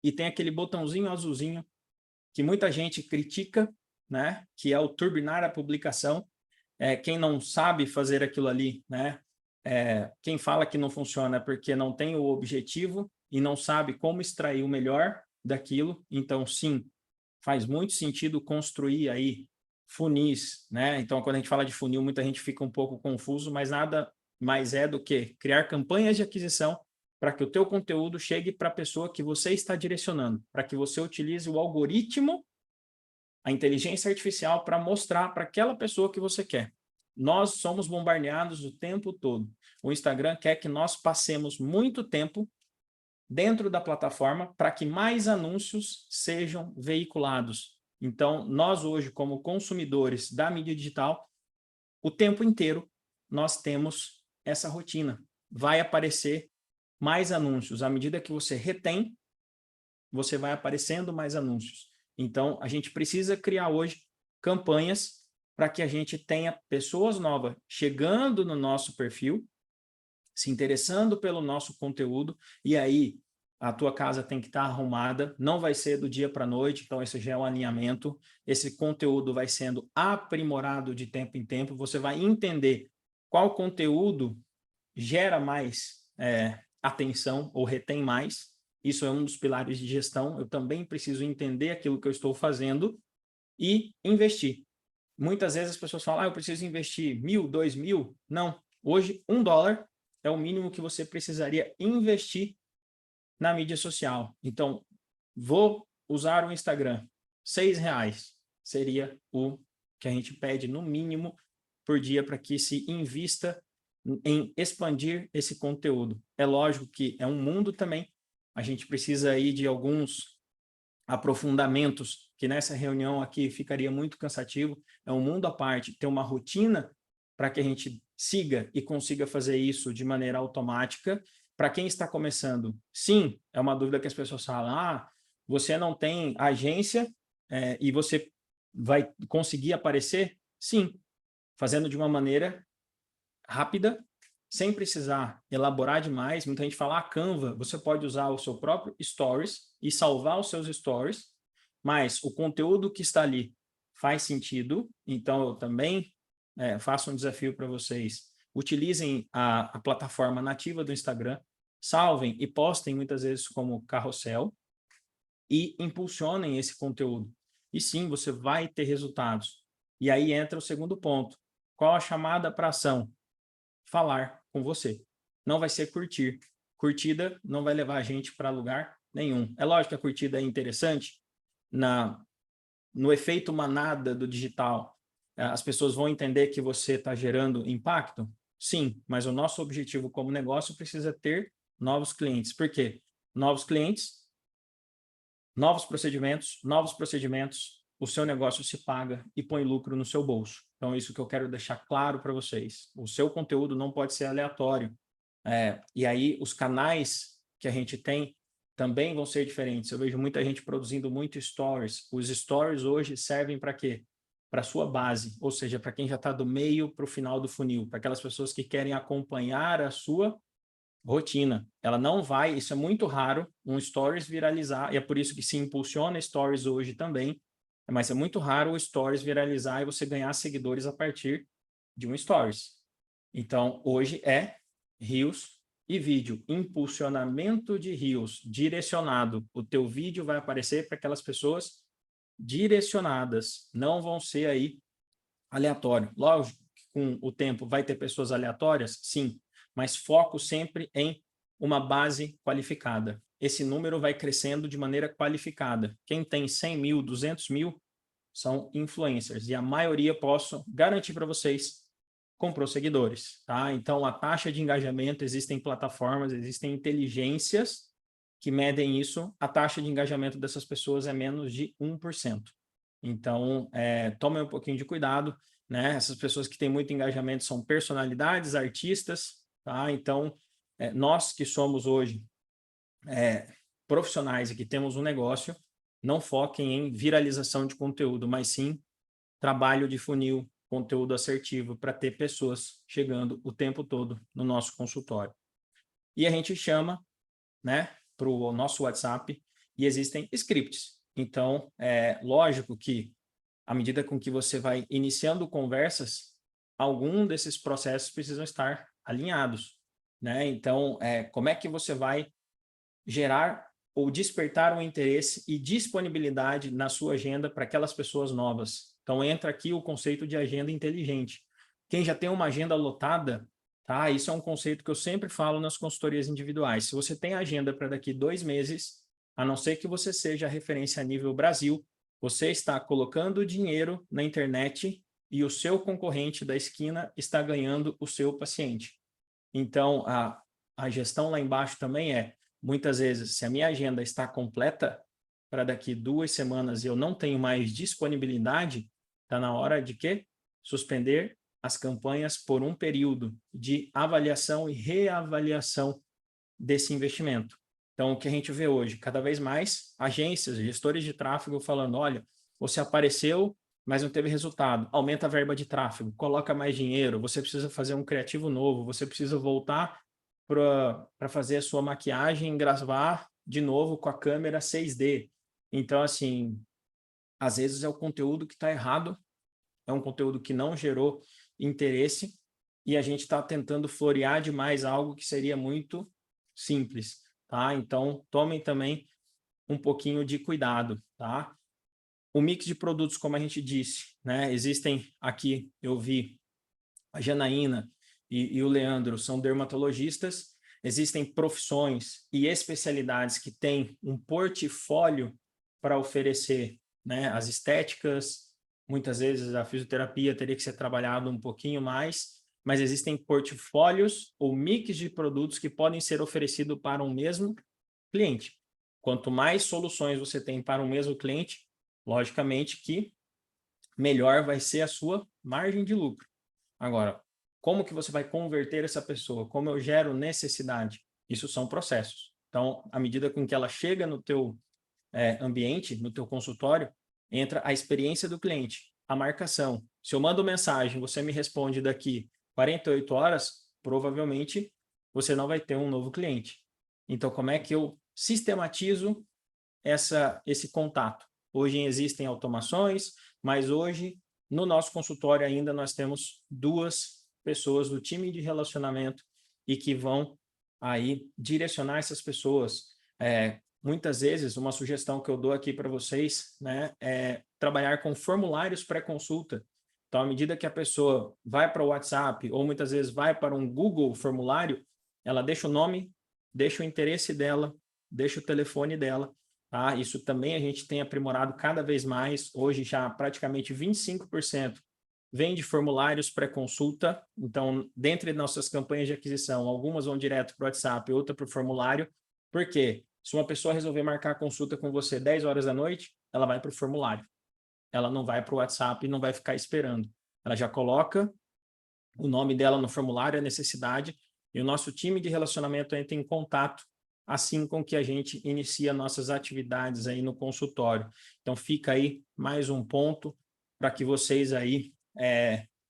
A: e tem aquele botãozinho azulzinho que muita gente critica, né? Que é o turbinar a publicação. Quem não sabe fazer aquilo ali, né? Quem fala que não funciona é porque não tem o objetivo e não sabe como extrair o melhor daquilo. Então, sim, faz muito sentido construir aí funis, né? Então, quando a gente fala de funil, muita gente fica um pouco confuso, mas nada mais é do que criar campanhas de aquisição para que o teu conteúdo chegue para a pessoa que você está direcionando, para que você utilize o algoritmo, a inteligência artificial, para mostrar para aquela pessoa que você quer. Nós somos bombardeados o tempo todo. O Instagram quer que nós passemos muito tempo dentro da plataforma para que mais anúncios sejam veiculados. Então, nós hoje, como consumidores da mídia digital, o tempo inteiro nós temos essa rotina. Vai aparecer mais anúncios. À medida que você retém, você vai aparecendo mais anúncios. Então, a gente precisa criar hoje campanhas para que a gente tenha pessoas novas chegando no nosso perfil, se interessando pelo nosso conteúdo, e aí a tua casa tem que estar arrumada, não vai ser do dia para a noite, então esse já é um alinhamento, esse conteúdo vai sendo aprimorado de tempo em tempo, você vai entender qual conteúdo gera mais atenção ou retém mais, isso é um dos pilares de gestão, eu também preciso entender aquilo que eu estou fazendo e investir. Muitas vezes as pessoas falam, eu preciso investir 1.000, 2.000, não, hoje $1 é o mínimo que você precisaria investir na mídia social. Então, vou usar o Instagram, R$6 seria o que a gente pede no mínimo por dia para que se invista em expandir esse conteúdo. É lógico que é um mundo também, a gente precisa aí de alguns aprofundamentos, que nessa reunião aqui ficaria muito cansativo, é um mundo à parte, ter uma rotina para que a gente siga e consiga fazer isso de maneira automática. Para quem está começando, sim, é uma dúvida que as pessoas falam, você não tem agência e você vai conseguir aparecer? Sim, fazendo de uma maneira rápida, sem precisar elaborar demais. Muita gente fala, Canva, você pode usar o seu próprio Stories e salvar os seus Stories, mas o conteúdo que está ali faz sentido, então eu também faço um desafio para vocês. Utilizem a plataforma nativa do Instagram, salvem e postem muitas vezes como carrossel e impulsionem esse conteúdo. E sim, você vai ter resultados. E aí entra o segundo ponto. Qual a chamada para ação? Falar com você. Não vai ser curtir. Curtida não vai levar a gente para lugar nenhum. É lógico que a curtida é interessante no efeito manada do digital. As pessoas vão entender que você está gerando impacto? Sim, mas o nosso objetivo como negócio precisa ter novos clientes. Por quê? Novos clientes, novos procedimentos, o seu negócio se paga e põe lucro no seu bolso. Então, isso que eu quero deixar claro para vocês. O seu conteúdo não pode ser aleatório. E aí, os canais que a gente tem também vão ser diferentes. Eu vejo muita gente produzindo muito stories. Os stories hoje servem para quê? Para a sua base, ou seja, para quem já está do meio para o final do funil, para aquelas pessoas que querem acompanhar a sua rotina. Ela não vai, isso é muito raro, um Stories viralizar, e é por isso que se impulsiona Stories hoje também, mas é muito raro o Stories viralizar e você ganhar seguidores a partir de um Stories. Então, hoje é Reels e vídeo, impulsionamento de Reels, direcionado. O teu vídeo vai aparecer para aquelas pessoas direcionadas, não vão ser aí aleatório. Lógico que com o tempo vai ter pessoas aleatórias, sim, mas foco sempre em uma base qualificada. Esse número vai crescendo de maneira qualificada. Quem tem 100 mil, 200 mil são influencers, e a maioria, posso garantir para vocês, comprou seguidores, tá? Então, a taxa de engajamento, existem plataformas, existem inteligências que medem isso, a taxa de engajamento dessas pessoas é menos de 1%. Então, tomem um pouquinho de cuidado, né? Essas pessoas que têm muito engajamento são personalidades, artistas, tá? Então, nós que somos hoje profissionais e que temos um negócio, não foquem em viralização de conteúdo, mas sim trabalho de funil, conteúdo assertivo para ter pessoas chegando o tempo todo no nosso consultório. E a gente chama, né, para o nosso WhatsApp, e existem scripts. Então, é lógico que, à medida com que você vai iniciando conversas, algum desses processos precisam estar alinhados, né? Então, como é que você vai gerar ou despertar um interesse e disponibilidade na sua agenda para aquelas pessoas novas? Então, entra aqui o conceito de agenda inteligente. Quem já tem uma agenda lotada, tá? Isso é um conceito que eu sempre falo nas consultorias individuais. Se você tem agenda para daqui 2 meses, a não ser que você seja referência a nível Brasil, você está colocando dinheiro na internet e o seu concorrente da esquina está ganhando o seu paciente. Então, a gestão lá embaixo também muitas vezes, se a minha agenda está completa para daqui 2 semanas e eu não tenho mais disponibilidade, está na hora de quê? Suspender as campanhas por um período de avaliação e reavaliação desse investimento. Então, o que a gente vê hoje, cada vez mais agências, gestores de tráfego falando, olha, você apareceu, mas não teve resultado, aumenta a verba de tráfego, coloca mais dinheiro, você precisa fazer um criativo novo, você precisa voltar para fazer a sua maquiagem, gravar de novo com a câmera 6D. Então, assim, às vezes é o conteúdo que está errado, é um conteúdo que não gerou interesse, e a gente está tentando florear demais algo que seria muito simples, tá? Então, tomem também um pouquinho de cuidado, tá? O mix de produtos, como a gente disse, né? Existem aqui, eu vi, a Janaína e o Leandro são dermatologistas, existem profissões e especialidades que têm um portfólio para oferecer, né? As estéticas, muitas vezes a fisioterapia teria que ser trabalhado um pouquinho mais, mas existem portfólios ou mix de produtos que podem ser oferecidos para um mesmo cliente. Quanto mais soluções você tem para um mesmo cliente, logicamente que melhor vai ser a sua margem de lucro. Agora, como que você vai converter essa pessoa? Como eu gero necessidade? Isso são processos. Então, à medida com que ela chega no teu ambiente, no teu consultório, entra a experiência do cliente, a marcação. Se eu mando mensagem, você me responde daqui 48 horas, provavelmente você não vai ter um novo cliente. Então, como é que eu sistematizo esse contato? Hoje existem automações, mas hoje, no nosso consultório ainda, nós temos 2 pessoas do time de relacionamento e que vão aí direcionar essas pessoas. Muitas vezes, uma sugestão que eu dou aqui para vocês, né, é trabalhar com formulários pré-consulta. Então, à medida que a pessoa vai para o WhatsApp ou muitas vezes vai para um Google formulário, ela deixa o nome, deixa o interesse dela, deixa o telefone dela. Tá? Isso também a gente tem aprimorado cada vez mais. Hoje já praticamente 25% vem de formulários pré-consulta. Então, dentre nossas campanhas de aquisição, algumas vão direto para o WhatsApp, outra para o formulário. Por quê? Se uma pessoa resolver marcar a consulta com você 10 horas da noite, ela vai para o formulário. Ela não vai para o WhatsApp e não vai ficar esperando. Ela já coloca o nome dela no formulário, a necessidade, e o nosso time de relacionamento entra em contato assim com que a gente inicia nossas atividades aí no consultório. Então, fica aí mais um ponto para que vocês aí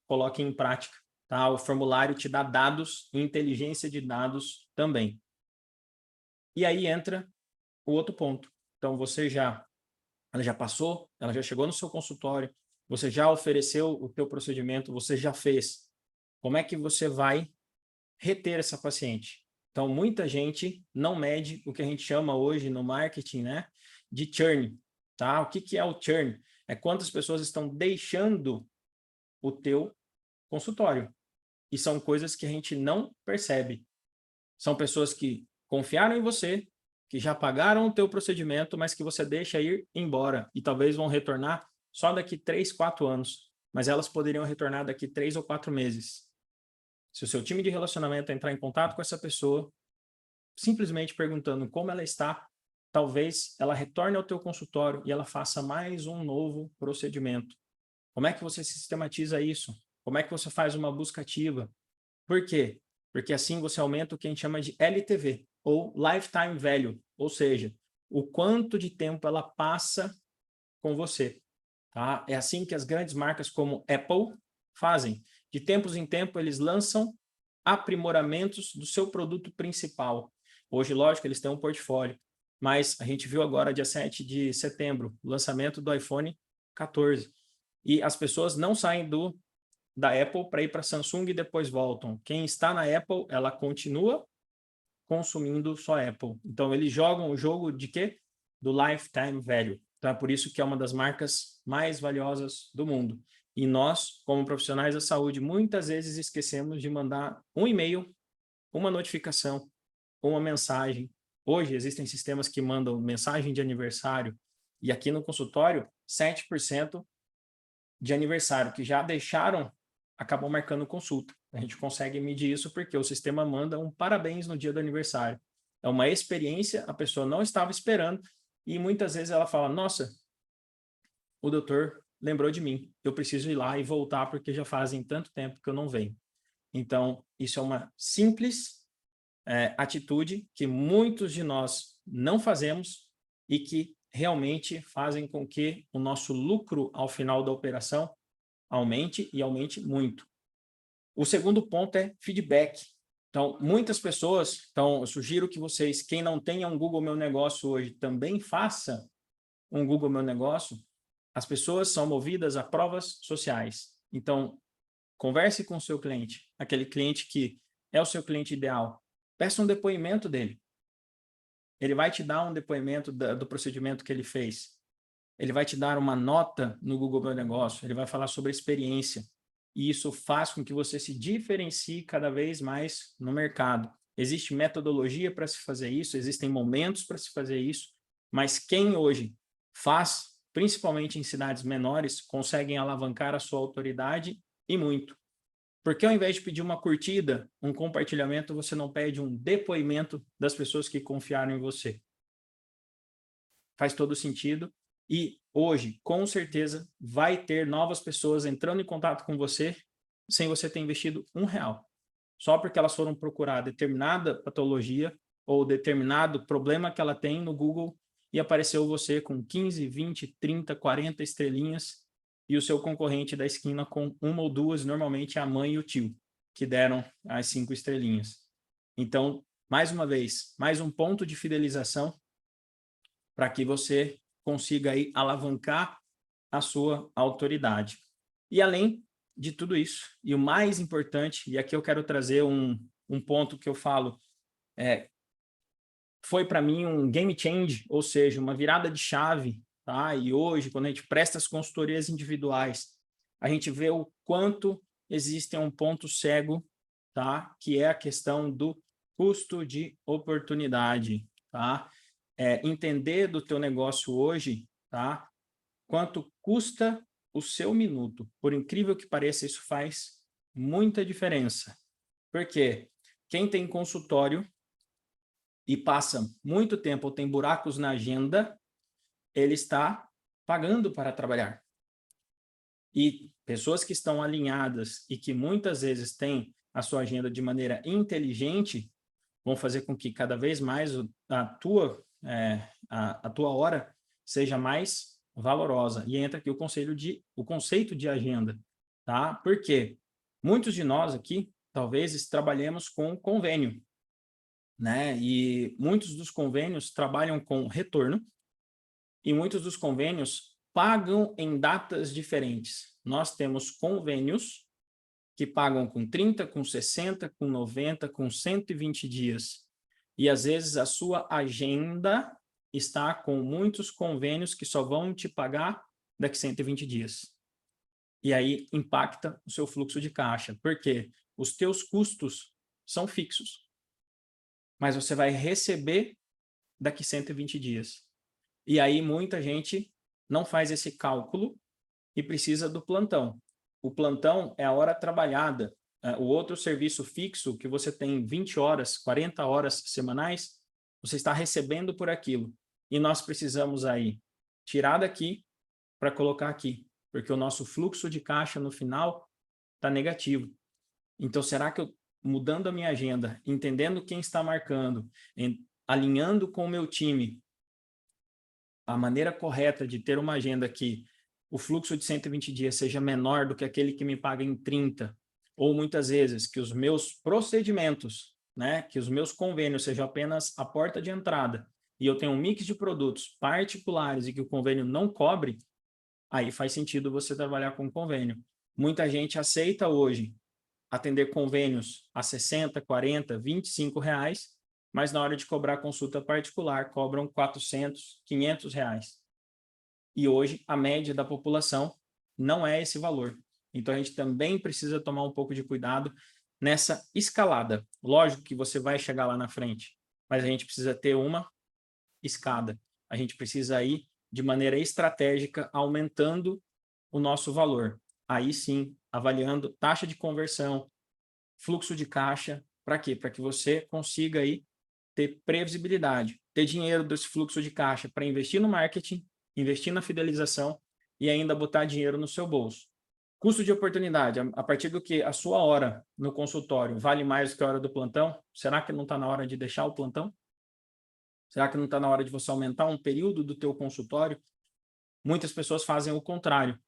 A: coloquem em prática tá? O formulário te dá dados e inteligência de dados também. E aí entra o outro ponto. Então, ela já passou, ela já chegou no seu consultório, você já ofereceu o teu procedimento, você já fez. Como é que você vai reter essa paciente? Então, muita gente não mede o que a gente chama hoje no marketing, né, de churn, tá? O que que é o churn? É quantas pessoas estão deixando o teu consultório. E são coisas que a gente não percebe. São pessoas que confiaram em você, que já pagaram o teu procedimento, mas que você deixa ir embora e talvez vão retornar só daqui 3, 4 anos, mas elas poderiam retornar daqui 3 ou 4 meses. Se o seu time de relacionamento entrar em contato com essa pessoa, simplesmente perguntando como ela está, talvez ela retorne ao teu consultório e ela faça mais um novo procedimento. Como é que você sistematiza isso? Como é que você faz uma busca ativa? Por quê? Porque assim você aumenta o que a gente chama de LTV, ou Lifetime Value, ou seja, o quanto de tempo ela passa com você. Tá? É assim que as grandes marcas como Apple fazem. De tempos em tempos, eles lançam aprimoramentos do seu produto principal. Hoje, lógico, eles têm um portfólio, mas a gente viu agora, dia 7 de setembro, o lançamento do iPhone 14. E as pessoas não saem da Apple para ir para a Samsung e depois voltam. Quem está na Apple, ela continua consumindo só Apple. Então, eles jogam o jogo de quê? Do Lifetime Value. Então, é por isso que é uma das marcas mais valiosas do mundo. E nós, como profissionais da saúde, muitas vezes esquecemos de mandar um e-mail, uma notificação, uma mensagem. Hoje, existem sistemas que mandam mensagem de aniversário. E aqui no consultório, 7% de aniversário que já deixaram, acabam marcando consulta. A gente consegue medir isso porque o sistema manda um parabéns no dia do aniversário. É uma experiência, a pessoa não estava esperando e muitas vezes ela fala, nossa, o doutor lembrou de mim, eu preciso ir lá e voltar porque já fazem tanto tempo que eu não venho. Então, isso é uma simples atitude que muitos de nós não fazemos e que realmente fazem com que o nosso lucro ao final da operação aumente e aumente muito. O segundo ponto é feedback. Então, muitas pessoas, então eu sugiro que vocês, quem não tenha um Google Meu Negócio hoje, também faça um Google Meu Negócio. As pessoas são movidas a provas sociais. Então, converse com o seu cliente, aquele cliente que é o seu cliente ideal. Peça um depoimento dele. Ele vai te dar um depoimento do procedimento que ele fez. Ele vai te dar uma nota no Google Meu Negócio, ele vai falar sobre a experiência. E isso faz com que você se diferencie cada vez mais no mercado. Existe metodologia para se fazer isso, existem momentos para se fazer isso, mas quem hoje faz, principalmente em cidades menores, conseguem alavancar a sua autoridade e muito. Porque ao invés de pedir uma curtida, um compartilhamento, você não pede um depoimento das pessoas que confiaram em você? Faz todo sentido. E hoje, com certeza, vai ter novas pessoas entrando em contato com você sem você ter investido R$1. Só porque elas foram procurar determinada patologia ou determinado problema que ela tem no Google e apareceu você com 15, 20, 30, 40 estrelinhas e o seu concorrente da esquina com uma ou duas, normalmente a mãe e o tio, que deram as 5 estrelinhas. Então, mais uma vez, mais um ponto de fidelização para que você consiga aí alavancar a sua autoridade. E além de tudo isso, e o mais importante, e aqui eu quero trazer um ponto que eu falo, foi para mim um game change, ou seja, uma virada de chave, tá? E hoje, quando a gente presta as consultorias individuais, a gente vê o quanto existe um ponto cego, tá? Que é a questão do custo de oportunidade, tá? Entender do teu negócio hoje, tá? Quanto custa o seu minuto. Por incrível que pareça, isso faz muita diferença. Por quê? Quem tem consultório e passa muito tempo ou tem buracos na agenda, ele está pagando para trabalhar. E pessoas que estão alinhadas e que muitas vezes têm a sua agenda de maneira inteligente, vão fazer com que cada vez mais a tua hora seja mais valorosa. E entra aqui o conceito de agenda, tá? Por quê? Muitos de nós aqui, talvez, trabalhemos com convênio, né? E muitos dos convênios trabalham com retorno e muitos dos convênios pagam em datas diferentes. Nós temos convênios que pagam com 30, com 60, com 90, com 120 dias. E às vezes a sua agenda está com muitos convênios que só vão te pagar daqui a 120 dias. E aí impacta o seu fluxo de caixa, porque os teus custos são fixos, mas você vai receber daqui a 120 dias. E aí muita gente não faz esse cálculo e precisa do plantão. O plantão é a hora trabalhada. O outro serviço fixo, que você tem 20 horas, 40 horas semanais, você está recebendo por aquilo. E nós precisamos aí tirar daqui para colocar aqui, porque o nosso fluxo de caixa no final está negativo. Então, será que eu, mudando a minha agenda, entendendo quem está marcando, alinhando com o meu time, a maneira correta de ter uma agenda que o fluxo de 120 dias seja menor do que aquele que me paga em 30, ou muitas vezes que os meus procedimentos, né, que os meus convênios sejam apenas a porta de entrada, e eu tenho um mix de produtos particulares e que o convênio não cobre, aí faz sentido você trabalhar com convênio. Muita gente aceita hoje atender convênios a 60, 40, 25 reais, mas na hora de cobrar consulta particular, cobram 400, 500 reais. E hoje, a média da população não é esse valor. Então, a gente também precisa tomar um pouco de cuidado nessa escalada. Lógico que você vai chegar lá na frente, mas a gente precisa ter uma escada. A gente precisa ir de maneira estratégica aumentando o nosso valor. Aí sim, avaliando taxa de conversão, fluxo de caixa, para quê? Para que você consiga aí ter previsibilidade, ter dinheiro desse fluxo de caixa para investir no marketing, investir na fidelização e ainda botar dinheiro no seu bolso. Custo de oportunidade, a partir do que a sua hora no consultório vale mais do que a hora do plantão, será que não está na hora de deixar o plantão? Será que não está na hora de você aumentar um período do teu consultório? Muitas pessoas fazem o contrário,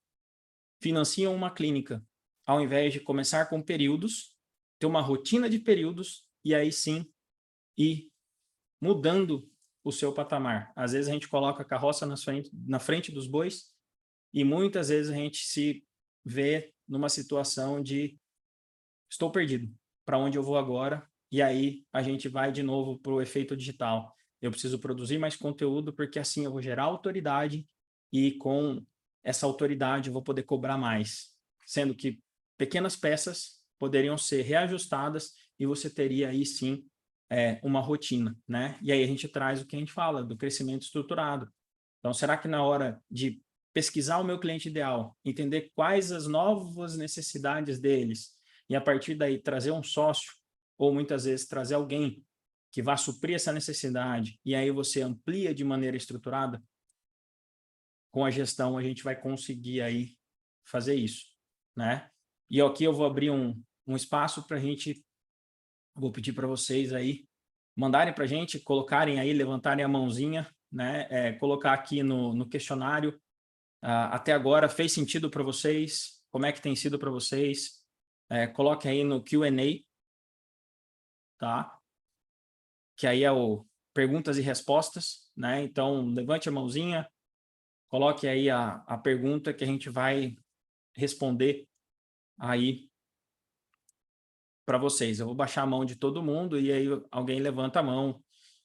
A: financiam uma clínica, ao invés de começar com períodos, ter uma rotina de períodos e aí sim ir mudando o seu patamar. Às vezes a gente coloca a carroça na frente dos bois e muitas vezes a gente se vê numa situação de estou perdido, para onde eu vou agora? E aí a gente vai de novo para o efeito digital. Eu preciso produzir mais conteúdo porque assim eu vou gerar autoridade e com essa autoridade eu vou poder cobrar mais. Sendo que pequenas peças poderiam ser reajustadas e você teria aí sim uma rotina, né? E aí a gente traz o que a gente fala do crescimento estruturado. Então, será que na hora de pesquisar o meu cliente ideal, entender quais as novas necessidades deles e a partir daí trazer um sócio ou muitas vezes trazer alguém que vá suprir essa necessidade e aí você amplia de maneira estruturada, com a gestão a gente vai conseguir aí fazer isso, né? E aqui eu vou abrir um espaço para a gente, vou pedir para vocês aí mandarem para a gente, colocarem aí, levantarem a mãozinha, né? Colocar aqui no questionário. Até agora, fez sentido para vocês? Como é que tem sido para vocês? Coloque aí no Q&A, tá? Que aí é o perguntas e respostas, né? Então, levante a mãozinha, coloque aí a pergunta que a gente vai responder aí para vocês. Eu vou baixar a mão de todo mundo e aí alguém levanta a mão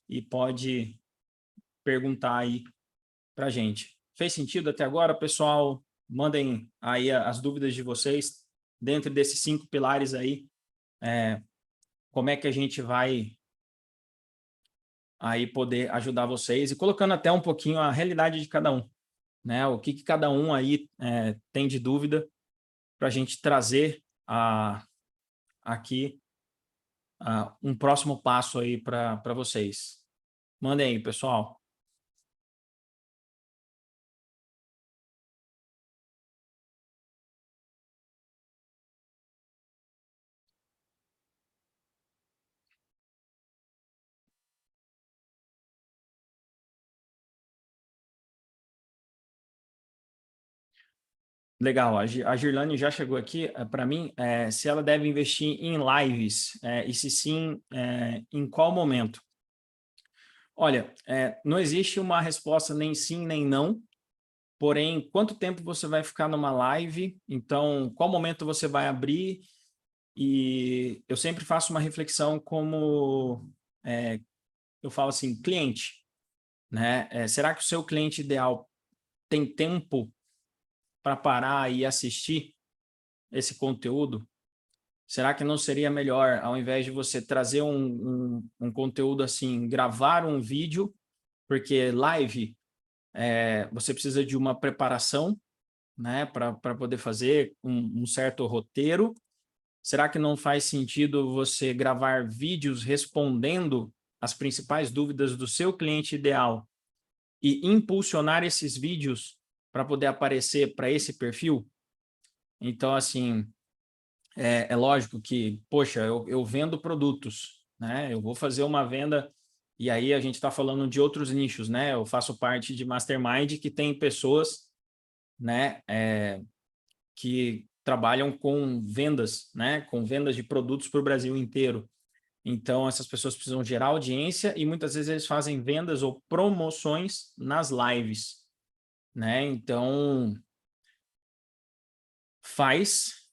A: e pode perguntar aí para a gente. Fez sentido até agora, pessoal? Mandem aí as dúvidas de vocês dentro desses 5 pilares aí. Como é que a gente vai aí poder ajudar vocês e colocando até um pouquinho a realidade de cada um, né? O que cada um aí tem de dúvida para a gente trazer aqui um próximo passo aí para vocês. Mandem aí, pessoal. Legal, a Girlane já chegou aqui para mim, se ela deve investir em lives, e se sim, em qual momento? Olha, não existe uma resposta nem sim nem não, porém, quanto tempo você vai ficar numa live? Então, qual momento você vai abrir? E eu sempre faço uma reflexão como, eu falo assim, cliente, né? Será que o seu cliente ideal tem tempo para parar e assistir esse conteúdo? Será que não seria melhor, ao invés de você trazer um conteúdo assim, gravar um vídeo, porque live, você precisa de uma preparação, né, para poder fazer um certo roteiro. Será que não faz sentido você gravar vídeos respondendo as principais dúvidas do seu cliente ideal e impulsionar esses vídeos para poder aparecer para esse perfil? Então, assim, é lógico que, poxa, eu vendo produtos, né? Eu vou fazer uma venda e aí a gente está falando de outros nichos, né? Eu faço parte de Mastermind que tem pessoas, né, que trabalham com vendas, né? Com vendas de produtos para o Brasil inteiro. Então, essas pessoas precisam gerar audiência e muitas vezes eles fazem vendas ou promoções nas lives, né? Então, faz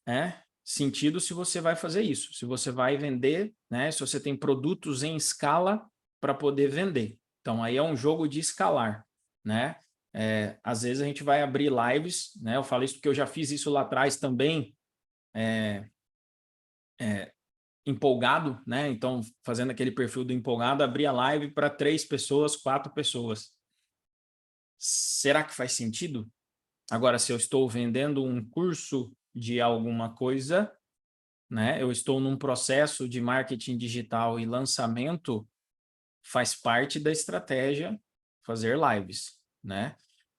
A: sentido se você vai fazer isso, se você vai vender, né? Se você tem produtos em escala para poder vender. Então, aí é um jogo de escalar, né? Às vezes a gente vai abrir lives, né? Eu falo isso porque eu já fiz isso lá atrás também, empolgado, né? Então, fazendo aquele perfil do empolgado, abrir a live para 3 pessoas, 4 pessoas. Será que faz sentido? Agora, se eu estou vendendo um curso de alguma coisa, né? Eu estou num processo de marketing digital e lançamento, faz parte da estratégia fazer lives, né?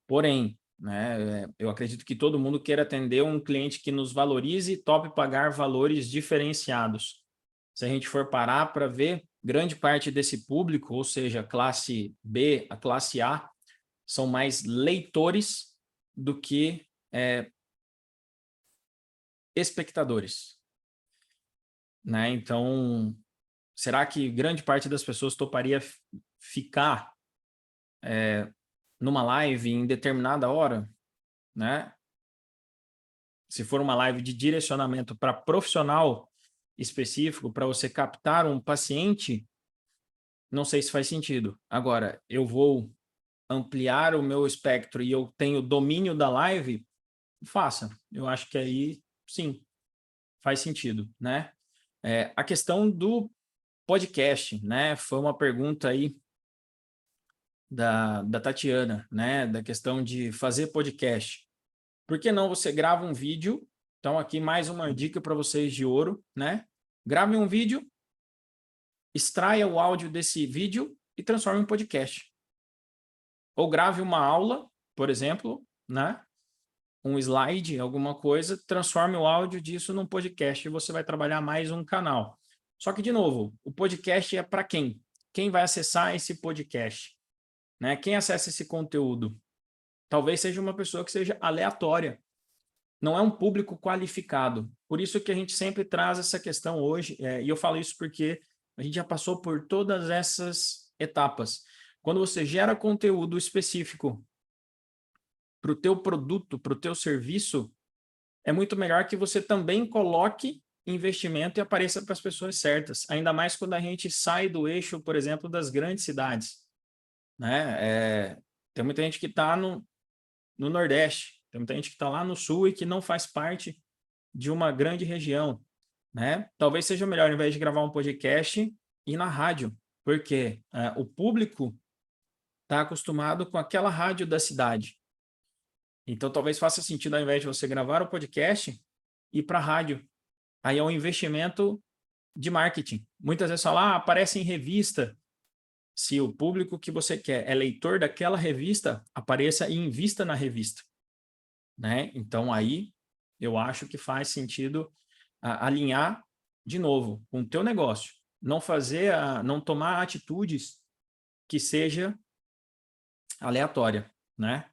A: Porém, né, eu acredito que todo mundo queira atender um cliente que nos valorize e tope pagar valores diferenciados. Se a gente for parar para ver, grande parte desse público, ou seja, classe B, a classe A, são mais leitores do que espectadores, né? Então, será que grande parte das pessoas toparia ficar numa live em determinada hora, né? Se for uma live de direcionamento para profissional específico, para você captar um paciente, não sei se faz sentido. Agora, eu vou ampliar o meu espectro e eu tenho domínio da live, faça. Eu acho que aí, sim, faz sentido, né? A questão do podcast, né? Foi uma pergunta aí da Tatiana, né? Da questão de fazer podcast. Por que não você grava um vídeo? Então, aqui mais uma dica para vocês de ouro, né? Grave um vídeo, extraia o áudio desse vídeo e transforme em podcast. Ou grave uma aula, por exemplo, né? Um slide, alguma coisa, transforme o áudio disso num podcast e você vai trabalhar mais um canal. Só que, de novo, o podcast é para quem? Quem vai acessar esse podcast? Né? Quem acessa esse conteúdo? Talvez seja uma pessoa que seja aleatória. Não é um público qualificado. Por isso que a gente sempre traz essa questão hoje, e eu falo isso porque a gente já passou por todas essas etapas. Quando você gera conteúdo específico para o teu produto, para o teu serviço, é muito melhor que você também coloque investimento e apareça para as pessoas certas. Ainda mais quando a gente sai do eixo, por exemplo, das grandes cidades, né? Tem muita gente que está no Nordeste, tem muita gente que está lá no Sul e que não faz parte de uma grande região, né? Talvez seja melhor, ao invés de gravar um podcast, ir na rádio, porque o público está acostumado com aquela rádio da cidade. Então, talvez faça sentido, ao invés de você gravar o podcast, ir para a rádio. Aí é um investimento de marketing. Muitas vezes fala, aparece em revista. Se o público que você quer é leitor daquela revista, apareça e invista na revista, né? Então, aí eu acho que faz sentido alinhar de novo com o teu negócio. Não tomar atitudes que seja aleatória, né?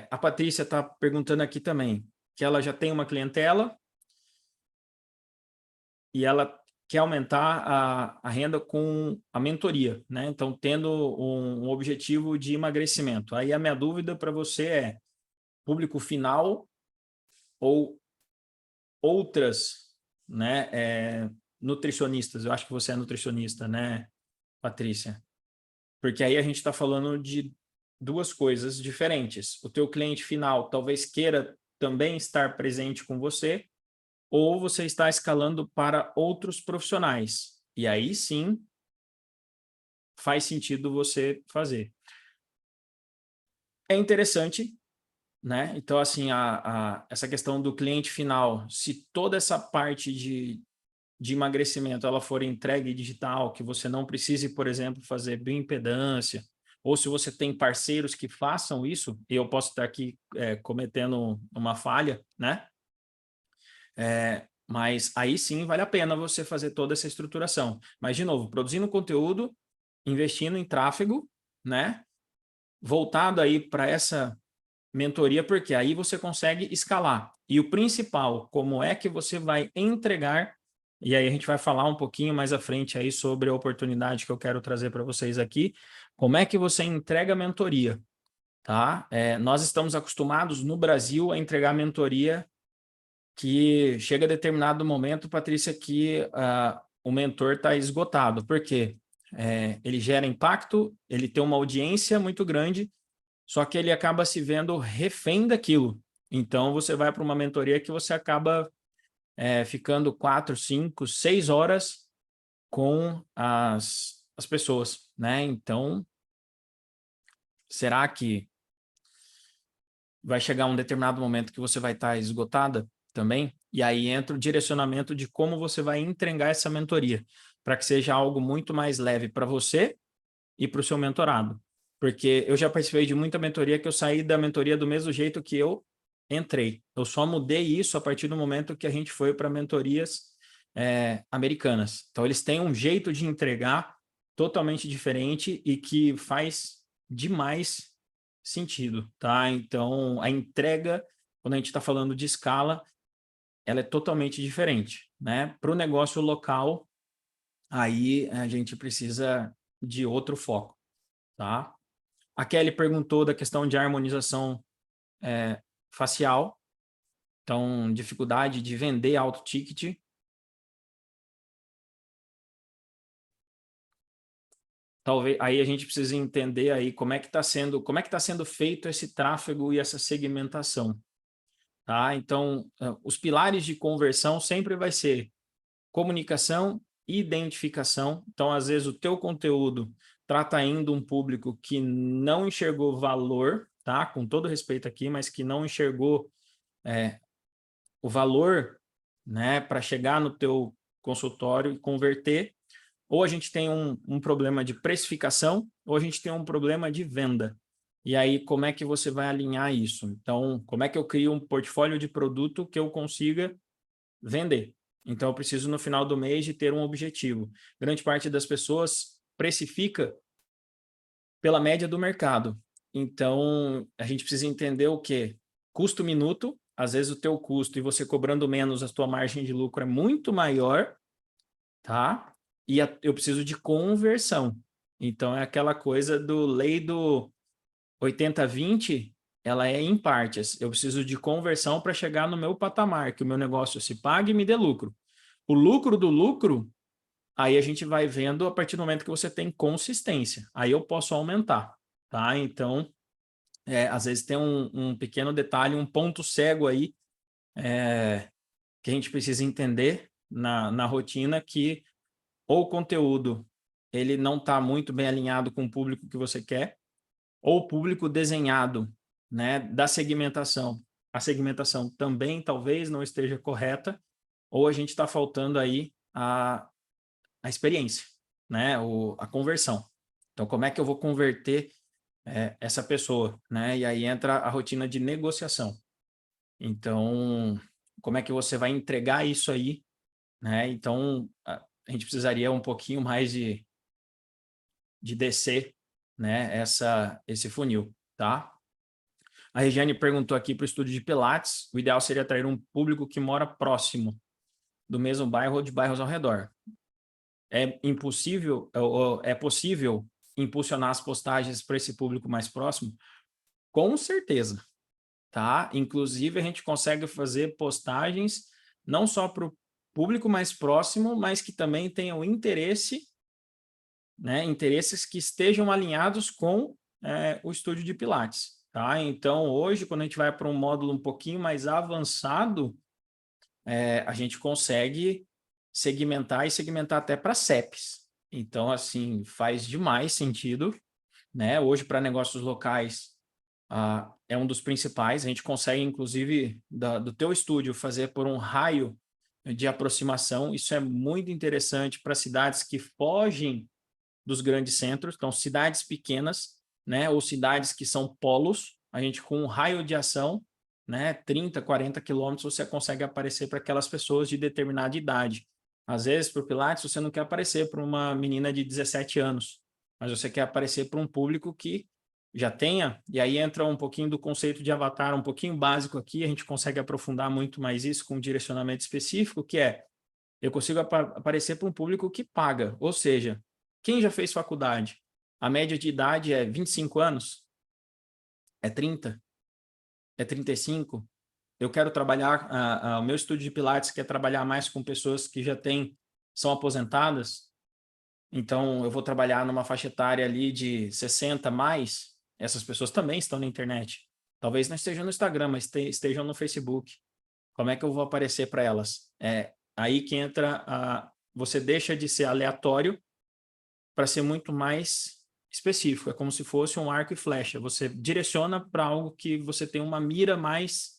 A: A Patrícia está perguntando aqui também. que ela já tem uma clientela e ela quer aumentar a renda com a mentoria, né? Então, tendo um objetivo de emagrecimento. Aí a minha dúvida para você é público final ou outras, né, nutricionistas. Eu acho que você é nutricionista, né, Patrícia? Porque aí a gente está falando de duas coisas diferentes. O teu cliente final talvez queira também estar presente com você, ou você está escalando para outros profissionais. E aí sim faz sentido você fazer. É interessante, né? Então, assim, essa questão do cliente final, se toda essa parte de emagrecimento ela for entregue digital, que você não precise, por exemplo, fazer bioimpedância, ou se você tem parceiros que façam isso, e eu posso estar aqui cometendo uma falha, né? Mas aí sim vale a pena você fazer toda essa estruturação. Mas, de novo, produzindo conteúdo, investindo em tráfego, né? Voltado aí para essa mentoria, porque aí você consegue escalar. E o principal, como é que você vai entregar, e aí a gente vai falar um pouquinho mais à frente aí sobre a oportunidade que eu quero trazer para vocês aqui, como é que você entrega a mentoria, tá? Nós estamos acostumados no Brasil a entregar mentoria que chega a determinado momento, Patrícia, que o mentor está esgotado. Por quê? Ele gera impacto, ele tem uma audiência muito grande, só que ele acaba se vendo refém daquilo. Então, você vai para uma mentoria que você acaba ficando 4, 5, 6 horas com as pessoas, né? Então, será que vai chegar um determinado momento que você vai estar esgotada também? E aí entra o direcionamento de como você vai entregar essa mentoria, para que seja algo muito mais leve para você e para o seu mentorado. Porque eu já participei de muita mentoria que eu saí da mentoria do mesmo jeito que eu entrei. Eu só mudei isso a partir do momento que a gente foi para mentorias americanas. Então, eles têm um jeito de entregar totalmente diferente e que faz demais sentido, tá? Então, a entrega, quando a gente está falando de escala, ela é totalmente diferente, né? Para o negócio local, aí a gente precisa de outro foco, tá? A Kelly perguntou da questão de harmonização facial, então dificuldade de vender alto ticket. Talvez aí a gente precisa entender aí como é que está sendo feito esse tráfego e essa segmentação, tá? Então, os pilares de conversão sempre vai ser comunicação e identificação. Então, às vezes o teu conteúdo trata ainda um público que não enxergou valor, tá? Com todo respeito aqui, mas que não enxergou o valor, né, para chegar no teu consultório e converter. Ou a gente tem um problema de precificação, ou a gente tem um problema de venda. E aí, como é que você vai alinhar isso? Então, como é que eu crio um portfólio de produto que eu consiga vender? Então, eu preciso, no final do mês, de ter um objetivo. Grande parte das pessoas precifica pela média do mercado. Então, a gente precisa entender o quê? Custo minuto, às vezes o teu custo e você cobrando menos, a tua margem de lucro é muito maior, tá? E eu preciso de conversão. Então, é aquela coisa do lei do 80-20, ela é em partes. Eu preciso de conversão para chegar no meu patamar, que o meu negócio se pague e me dê lucro. O lucro do lucro, aí a gente vai vendo a partir do momento que você tem consistência. Aí eu posso aumentar, tá? Então, às vezes tem um pequeno detalhe, um ponto cego aí, que a gente precisa entender na rotina, que ou o conteúdo ele não está muito bem alinhado com o público que você quer, ou o público desenhado, né, da segmentação. A segmentação também talvez não esteja correta, ou a gente está faltando aí a experiência, né, a conversão. Então, como é que eu vou converter essa pessoa, né? E aí entra a rotina de negociação. Então, como é que você vai entregar isso aí, né? Então, a gente precisaria um pouquinho mais de descer, né, esse funil, tá? A Regiane perguntou aqui para o estúdio de Pilates, o ideal seria atrair um público que mora próximo do mesmo bairro ou de bairros ao redor. É impossível, ou é possível impulsionar as postagens para esse público mais próximo? Com certeza, tá? Inclusive, a gente consegue fazer postagens não só para o público mais próximo, mas que também tenham interesse, né? Interesses que estejam alinhados com o estúdio de Pilates, tá? Então, hoje, quando a gente vai para um módulo um pouquinho mais avançado, a gente consegue segmentar e segmentar até para CEPs. Então, assim, faz demais sentido, né? Hoje, para negócios locais, é um dos principais. A gente consegue, inclusive, do teu estúdio, fazer por um raio de aproximação. Isso é muito interessante para cidades que fogem dos grandes centros. Então, cidades pequenas, né? Ou cidades que são polos, a gente com um raio de ação, né? 30, 40 quilômetros, você consegue aparecer para aquelas pessoas de determinada idade. Às vezes, para o Pilates, você não quer aparecer para uma menina de 17 anos, mas você quer aparecer para um público que já tenha, e aí entra um pouquinho do conceito de avatar, um pouquinho básico aqui, a gente consegue aprofundar muito mais isso com um direcionamento específico, que é, eu consigo aparecer para um público que paga, ou seja, quem já fez faculdade? A média de idade é 25 anos? É 30? É 35? Eu quero trabalhar, o meu estúdio de Pilates quer trabalhar mais com pessoas que já são aposentadas, então eu vou trabalhar numa faixa etária ali de 60 mais, essas pessoas também estão na internet. Talvez não estejam no Instagram, mas estejam no Facebook. Como é que eu vou aparecer para elas? É aí que entra você deixa de ser aleatório para ser muito mais específico. É como se fosse um arco e flecha. Você direciona para algo que você tem uma mira mais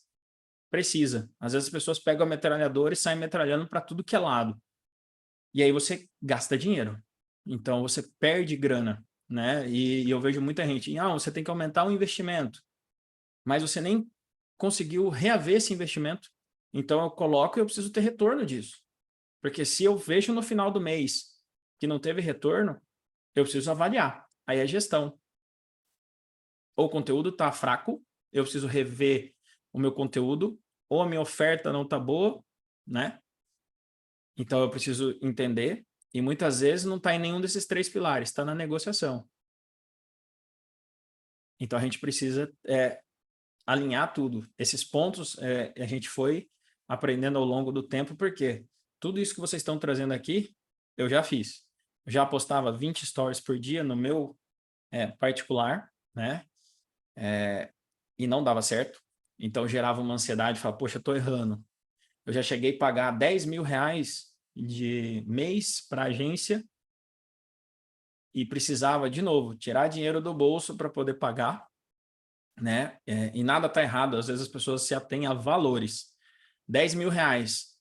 A: precisa. Às vezes as pessoas pegam a metralhadora e saem metralhando para tudo que é lado. E aí você gasta dinheiro. Então você perde grana, né? E eu vejo muita gente, você tem que aumentar o investimento, mas você nem conseguiu reaver esse investimento. Então eu coloco e eu preciso ter retorno disso. Porque se eu vejo no final do mês que não teve retorno, eu preciso avaliar. Aí é gestão. Ou o conteúdo está fraco, eu preciso rever o meu conteúdo, ou a minha oferta não está boa, né? Então eu preciso entender, e muitas vezes não está em nenhum desses três pilares, está na negociação. Então a gente precisa alinhar tudo. Esses pontos a gente foi aprendendo ao longo do tempo, porque tudo isso que vocês estão trazendo aqui, eu já fiz. Eu já postava 20 stories por dia no meu particular, né? E não dava certo. Então gerava uma ansiedade, falava, poxa, eu tô errando. Eu já cheguei a pagar 10 mil reais de mês para a agência e precisava, de novo, tirar dinheiro do bolso para poder pagar, né? E nada está errado, às vezes as pessoas se atêm a valores. 10 mil reais,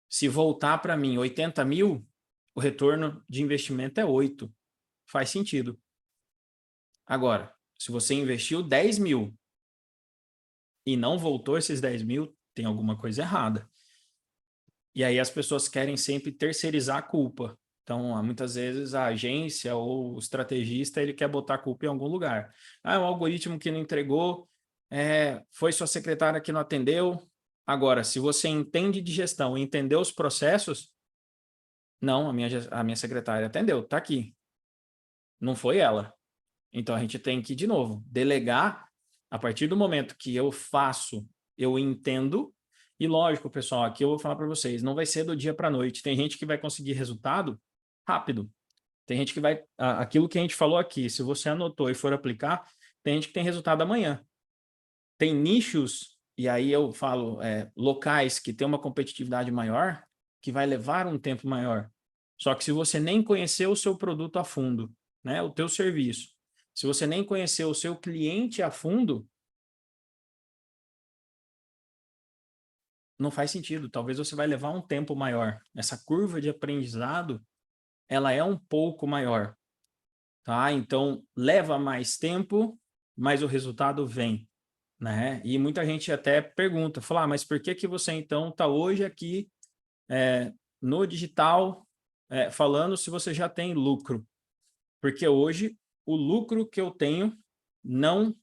A: se voltar para mim 80 mil, o retorno de investimento é 8. Faz sentido. Agora, se você investiu 10 mil e não voltou esses 10 mil, tem alguma coisa errada. E aí as pessoas querem sempre terceirizar a culpa. Então, muitas vezes a agência ou o estrategista, ele quer botar a culpa em algum lugar. É um algoritmo que não entregou, foi sua secretária que não atendeu. Agora, se você entende de gestão e entendeu os processos, não, a minha secretária atendeu, está aqui. Não foi ela. Então, a gente tem que, de novo, delegar a partir do momento que eu faço, eu entendo. E lógico, pessoal, aqui eu vou falar para vocês, não vai ser do dia para a noite. Tem gente que vai conseguir resultado rápido. Tem gente que vai... Aquilo que a gente falou aqui, se você anotou e for aplicar, tem gente que tem resultado amanhã. Tem nichos, e aí eu falo, locais que tem uma competitividade maior, que vai levar um tempo maior. Só que se você nem conhecer o seu produto a fundo, né, o teu serviço, se você nem conhecer o seu cliente a fundo, não faz sentido. Talvez você vai levar um tempo maior. Essa curva de aprendizado, ela é um pouco maior, tá? Então, leva mais tempo, mas o resultado vem, né? E muita gente até pergunta, fala, mas por que que você então está hoje aqui no digital falando se você já tem lucro? Porque hoje o lucro que eu tenho não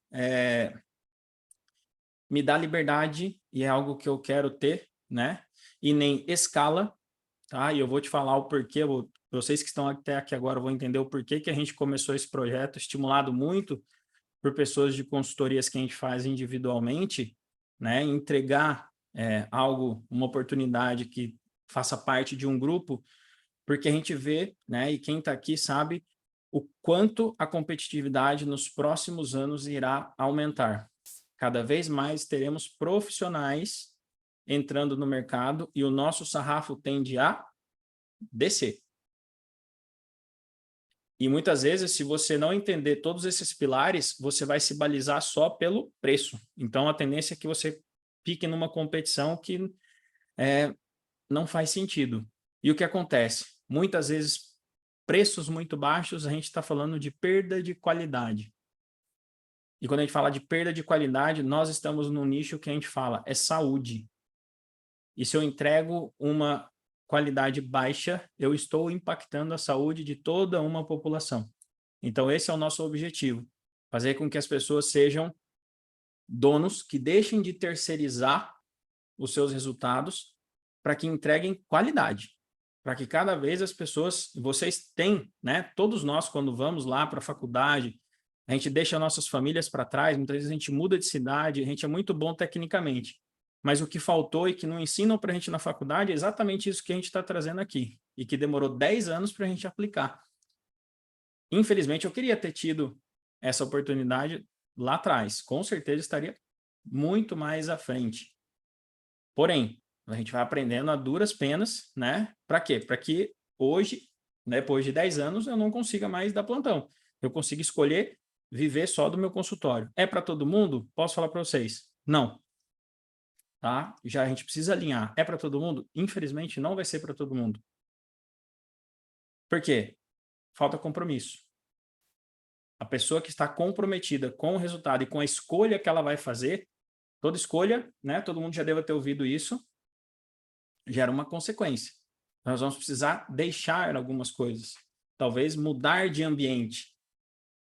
A: me dá liberdade e é algo que eu quero ter, né? E nem escala, tá? E eu vou te falar o porquê, vocês que estão até aqui agora vão entender o porquê que a gente começou esse projeto, estimulado muito por pessoas de consultorias que a gente faz individualmente, né? Entregar algo, uma oportunidade que faça parte de um grupo, porque a gente vê, né? E quem está aqui sabe o quanto a competitividade nos próximos anos irá aumentar. Cada vez mais teremos profissionais entrando no mercado e o nosso sarrafo tende a descer. E muitas vezes, se você não entender todos esses pilares, você vai se balizar só pelo preço. Então, a tendência é que você fique numa competição que não faz sentido. E o que acontece? Muitas vezes, preços muito baixos, a gente está falando de perda de qualidade. E quando a gente fala de perda de qualidade, nós estamos num nicho que a gente fala é saúde. E se eu entrego uma qualidade baixa, eu estou impactando a saúde de toda uma população. Então, esse é o nosso objetivo, fazer com que as pessoas sejam donos que deixem de terceirizar os seus resultados para que entreguem qualidade, para que cada vez as pessoas, vocês têm, né? Todos nós, quando vamos lá para a faculdade, a gente deixa nossas famílias para trás, muitas vezes a gente muda de cidade, a gente é muito bom tecnicamente, mas o que faltou e que não ensinam para a gente na faculdade é exatamente isso que a gente está trazendo aqui, e que demorou 10 anos para a gente aplicar. Infelizmente, eu queria ter tido essa oportunidade lá atrás. Com certeza estaria muito mais à frente. Porém, a gente vai aprendendo a duras penas, né? Para quê? Para que hoje, né, depois de 10 anos, eu não consiga mais dar plantão. Eu consigo escolher viver só do meu consultório. É para todo mundo? Posso falar para vocês? Não. Tá? Já a gente precisa alinhar. É para todo mundo? Infelizmente, não vai ser para todo mundo. Por quê? Falta compromisso. A pessoa que está comprometida com o resultado e com a escolha que ela vai fazer, toda escolha, né? Todo mundo já deve ter ouvido isso, gera uma consequência. Nós vamos precisar deixar algumas coisas, talvez mudar de ambiente.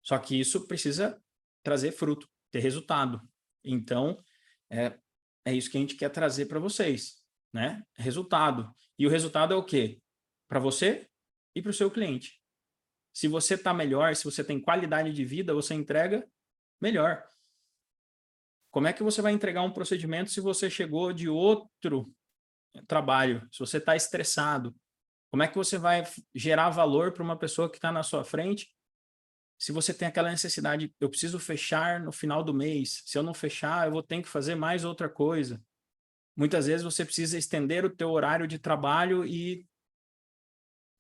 A: Só que isso precisa trazer fruto, ter resultado. Então, é isso que a gente quer trazer para vocês, né? Resultado. E o resultado é o quê? Para você e para o seu cliente. Se você está melhor, se você tem qualidade de vida, você entrega melhor. Como é que você vai entregar um procedimento se você chegou de outro trabalho, se você está estressado? Como é que você vai gerar valor para uma pessoa que está na sua frente se você tem aquela necessidade, eu preciso fechar no final do mês, se eu não fechar, eu vou ter que fazer mais outra coisa. Muitas vezes você precisa estender o teu horário de trabalho e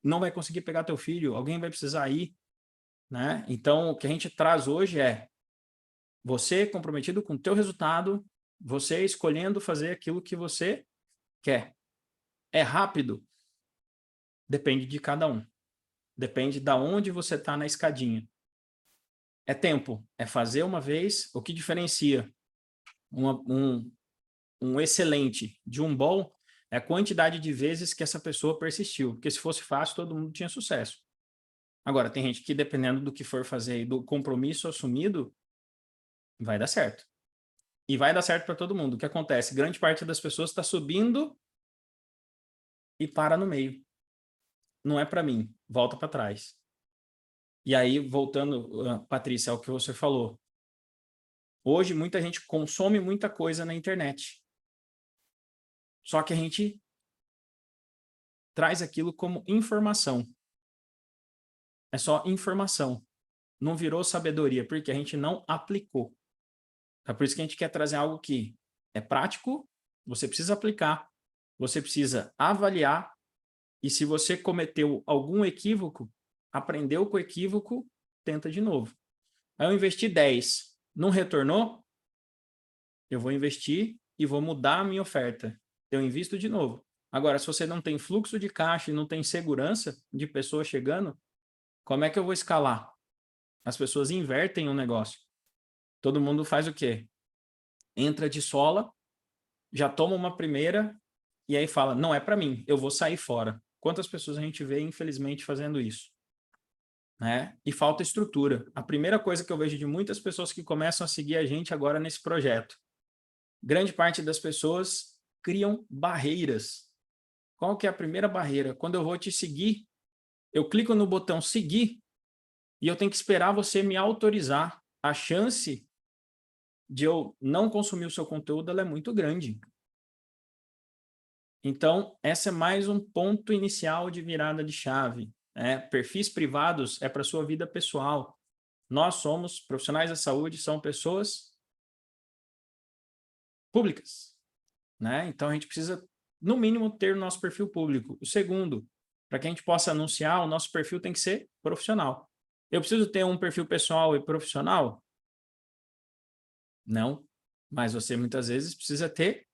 A: não vai conseguir pegar teu filho, alguém vai precisar ir, né? Então, o que a gente traz hoje é você comprometido com o teu resultado, você escolhendo fazer aquilo que você quer. É rápido? Depende de cada um. Depende de onde você está na escadinha. É tempo, é fazer uma vez. O que diferencia um excelente de um bom é a quantidade de vezes que essa pessoa persistiu. Porque se fosse fácil, todo mundo tinha sucesso. Agora, tem gente que, dependendo do que for fazer e do compromisso assumido, vai dar certo. E vai dar certo para todo mundo. O que acontece? Grande parte das pessoas está subindo e para no meio. Não é para mim, volta para trás. E aí, voltando, Patrícia, ao que você falou. Hoje, muita gente consome muita coisa na internet. Só que a gente traz aquilo como informação. É só informação. Não virou sabedoria, porque a gente não aplicou. É por isso que a gente quer trazer algo que é prático, você precisa aplicar, você precisa avaliar, e se você cometeu algum equívoco, aprendeu com o equívoco, tenta de novo. Aí eu investi 10, não retornou? Eu vou investir e vou mudar a minha oferta. Eu invisto de novo. Agora, se você não tem fluxo de caixa e não tem segurança de pessoas chegando, como é que eu vou escalar? As pessoas invertem o negócio. Todo mundo faz o quê? Entra de sola, já toma uma primeira e aí fala, não é para mim, eu vou sair fora. Quantas pessoas a gente vê, infelizmente, fazendo isso? Né? E falta estrutura. A primeira coisa que eu vejo de muitas pessoas que começam a seguir a gente agora nesse projeto. grande parte das pessoas criam barreiras. Qual que é a primeira barreira? Quando eu vou te seguir, eu clico no botão seguir e eu tenho que esperar você me autorizar. A chance de eu não consumir o seu conteúdo ela é muito grande. Então, essa é mais um ponto inicial de virada de chave. Perfis privados é para a sua vida pessoal. Nós somos profissionais da saúde, são pessoas públicas, né? Então, a gente precisa, no mínimo, ter o nosso perfil público. O segundo, para que a gente possa anunciar, o nosso perfil tem que ser profissional. Eu preciso ter um perfil pessoal e profissional? Não, mas você muitas vezes precisa ter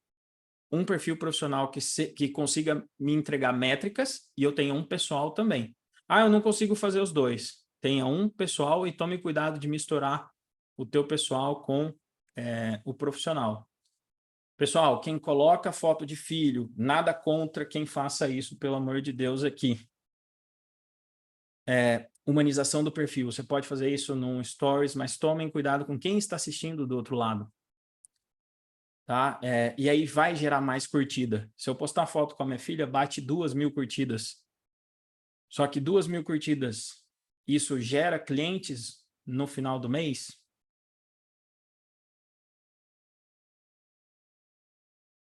A: um perfil profissional que consiga me entregar métricas e eu tenha um pessoal também. Ah, eu não consigo fazer os dois. Tenha um pessoal e tome cuidado de misturar o teu pessoal com o profissional. Pessoal, quem coloca foto de filho, nada contra quem faça isso, pelo amor de Deus, aqui. Humanização do perfil. Você pode fazer isso num Stories, mas tomem cuidado com quem está assistindo do outro lado. Tá? E aí vai gerar mais curtida. Se eu postar foto com a minha filha, bate 2.000 curtidas. Só que 2.000 curtidas, isso gera clientes no final do mês?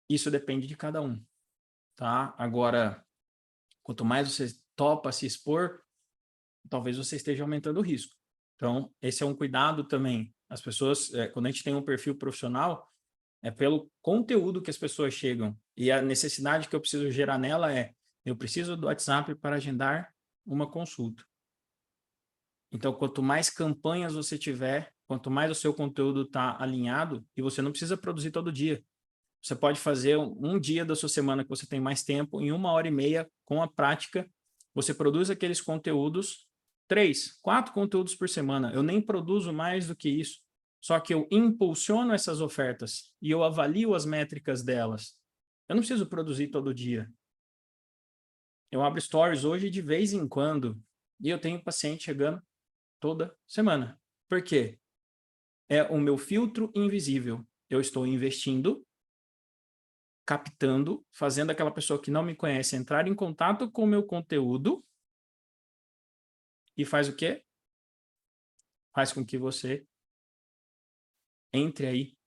A: Isso depende de cada um. Tá? Agora, quanto mais você topa se expor, talvez você esteja aumentando o risco. Então, esse é um cuidado também. As pessoas, quando a gente tem um perfil profissional, é pelo conteúdo que as pessoas chegam. E a necessidade que eu preciso gerar nela eu preciso do WhatsApp para agendar uma consulta. Então, quanto mais campanhas você tiver, quanto mais o seu conteúdo está alinhado, e você não precisa produzir todo dia. Você pode fazer um dia da sua semana que você tem mais tempo, em 1h30, com a prática, você produz aqueles conteúdos, 3, 4 conteúdos por semana. Eu nem produzo mais do que isso. Só que eu impulsiono essas ofertas e eu avalio as métricas delas. Eu não preciso produzir todo dia. Eu abro stories hoje de vez em quando e eu tenho paciente chegando toda semana. Por quê? É o meu filtro invisível. Eu estou investindo, captando, fazendo aquela pessoa que não me conhece entrar em contato com o meu conteúdo e faz o quê? Faz com que você entre aí,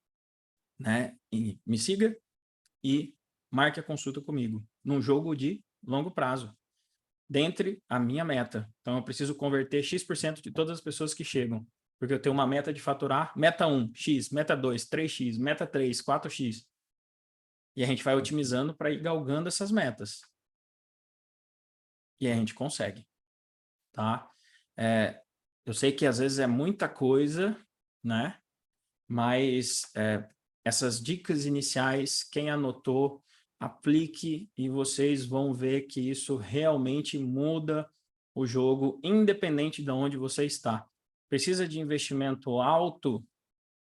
A: né? E me siga e marque a consulta comigo num jogo de longo prazo, dentre a minha meta. Então, eu preciso converter X% de todas as pessoas que chegam, porque eu tenho uma meta de faturar, meta 1, X, meta 2, 3X, meta 3, 4X. E a gente vai otimizando para ir galgando essas metas. E a gente consegue, tá? Eu sei que às vezes é muita coisa, né? Mas essas dicas iniciais, quem anotou, aplique e vocês vão ver que isso realmente muda o jogo, independente de onde você está. Precisa de investimento alto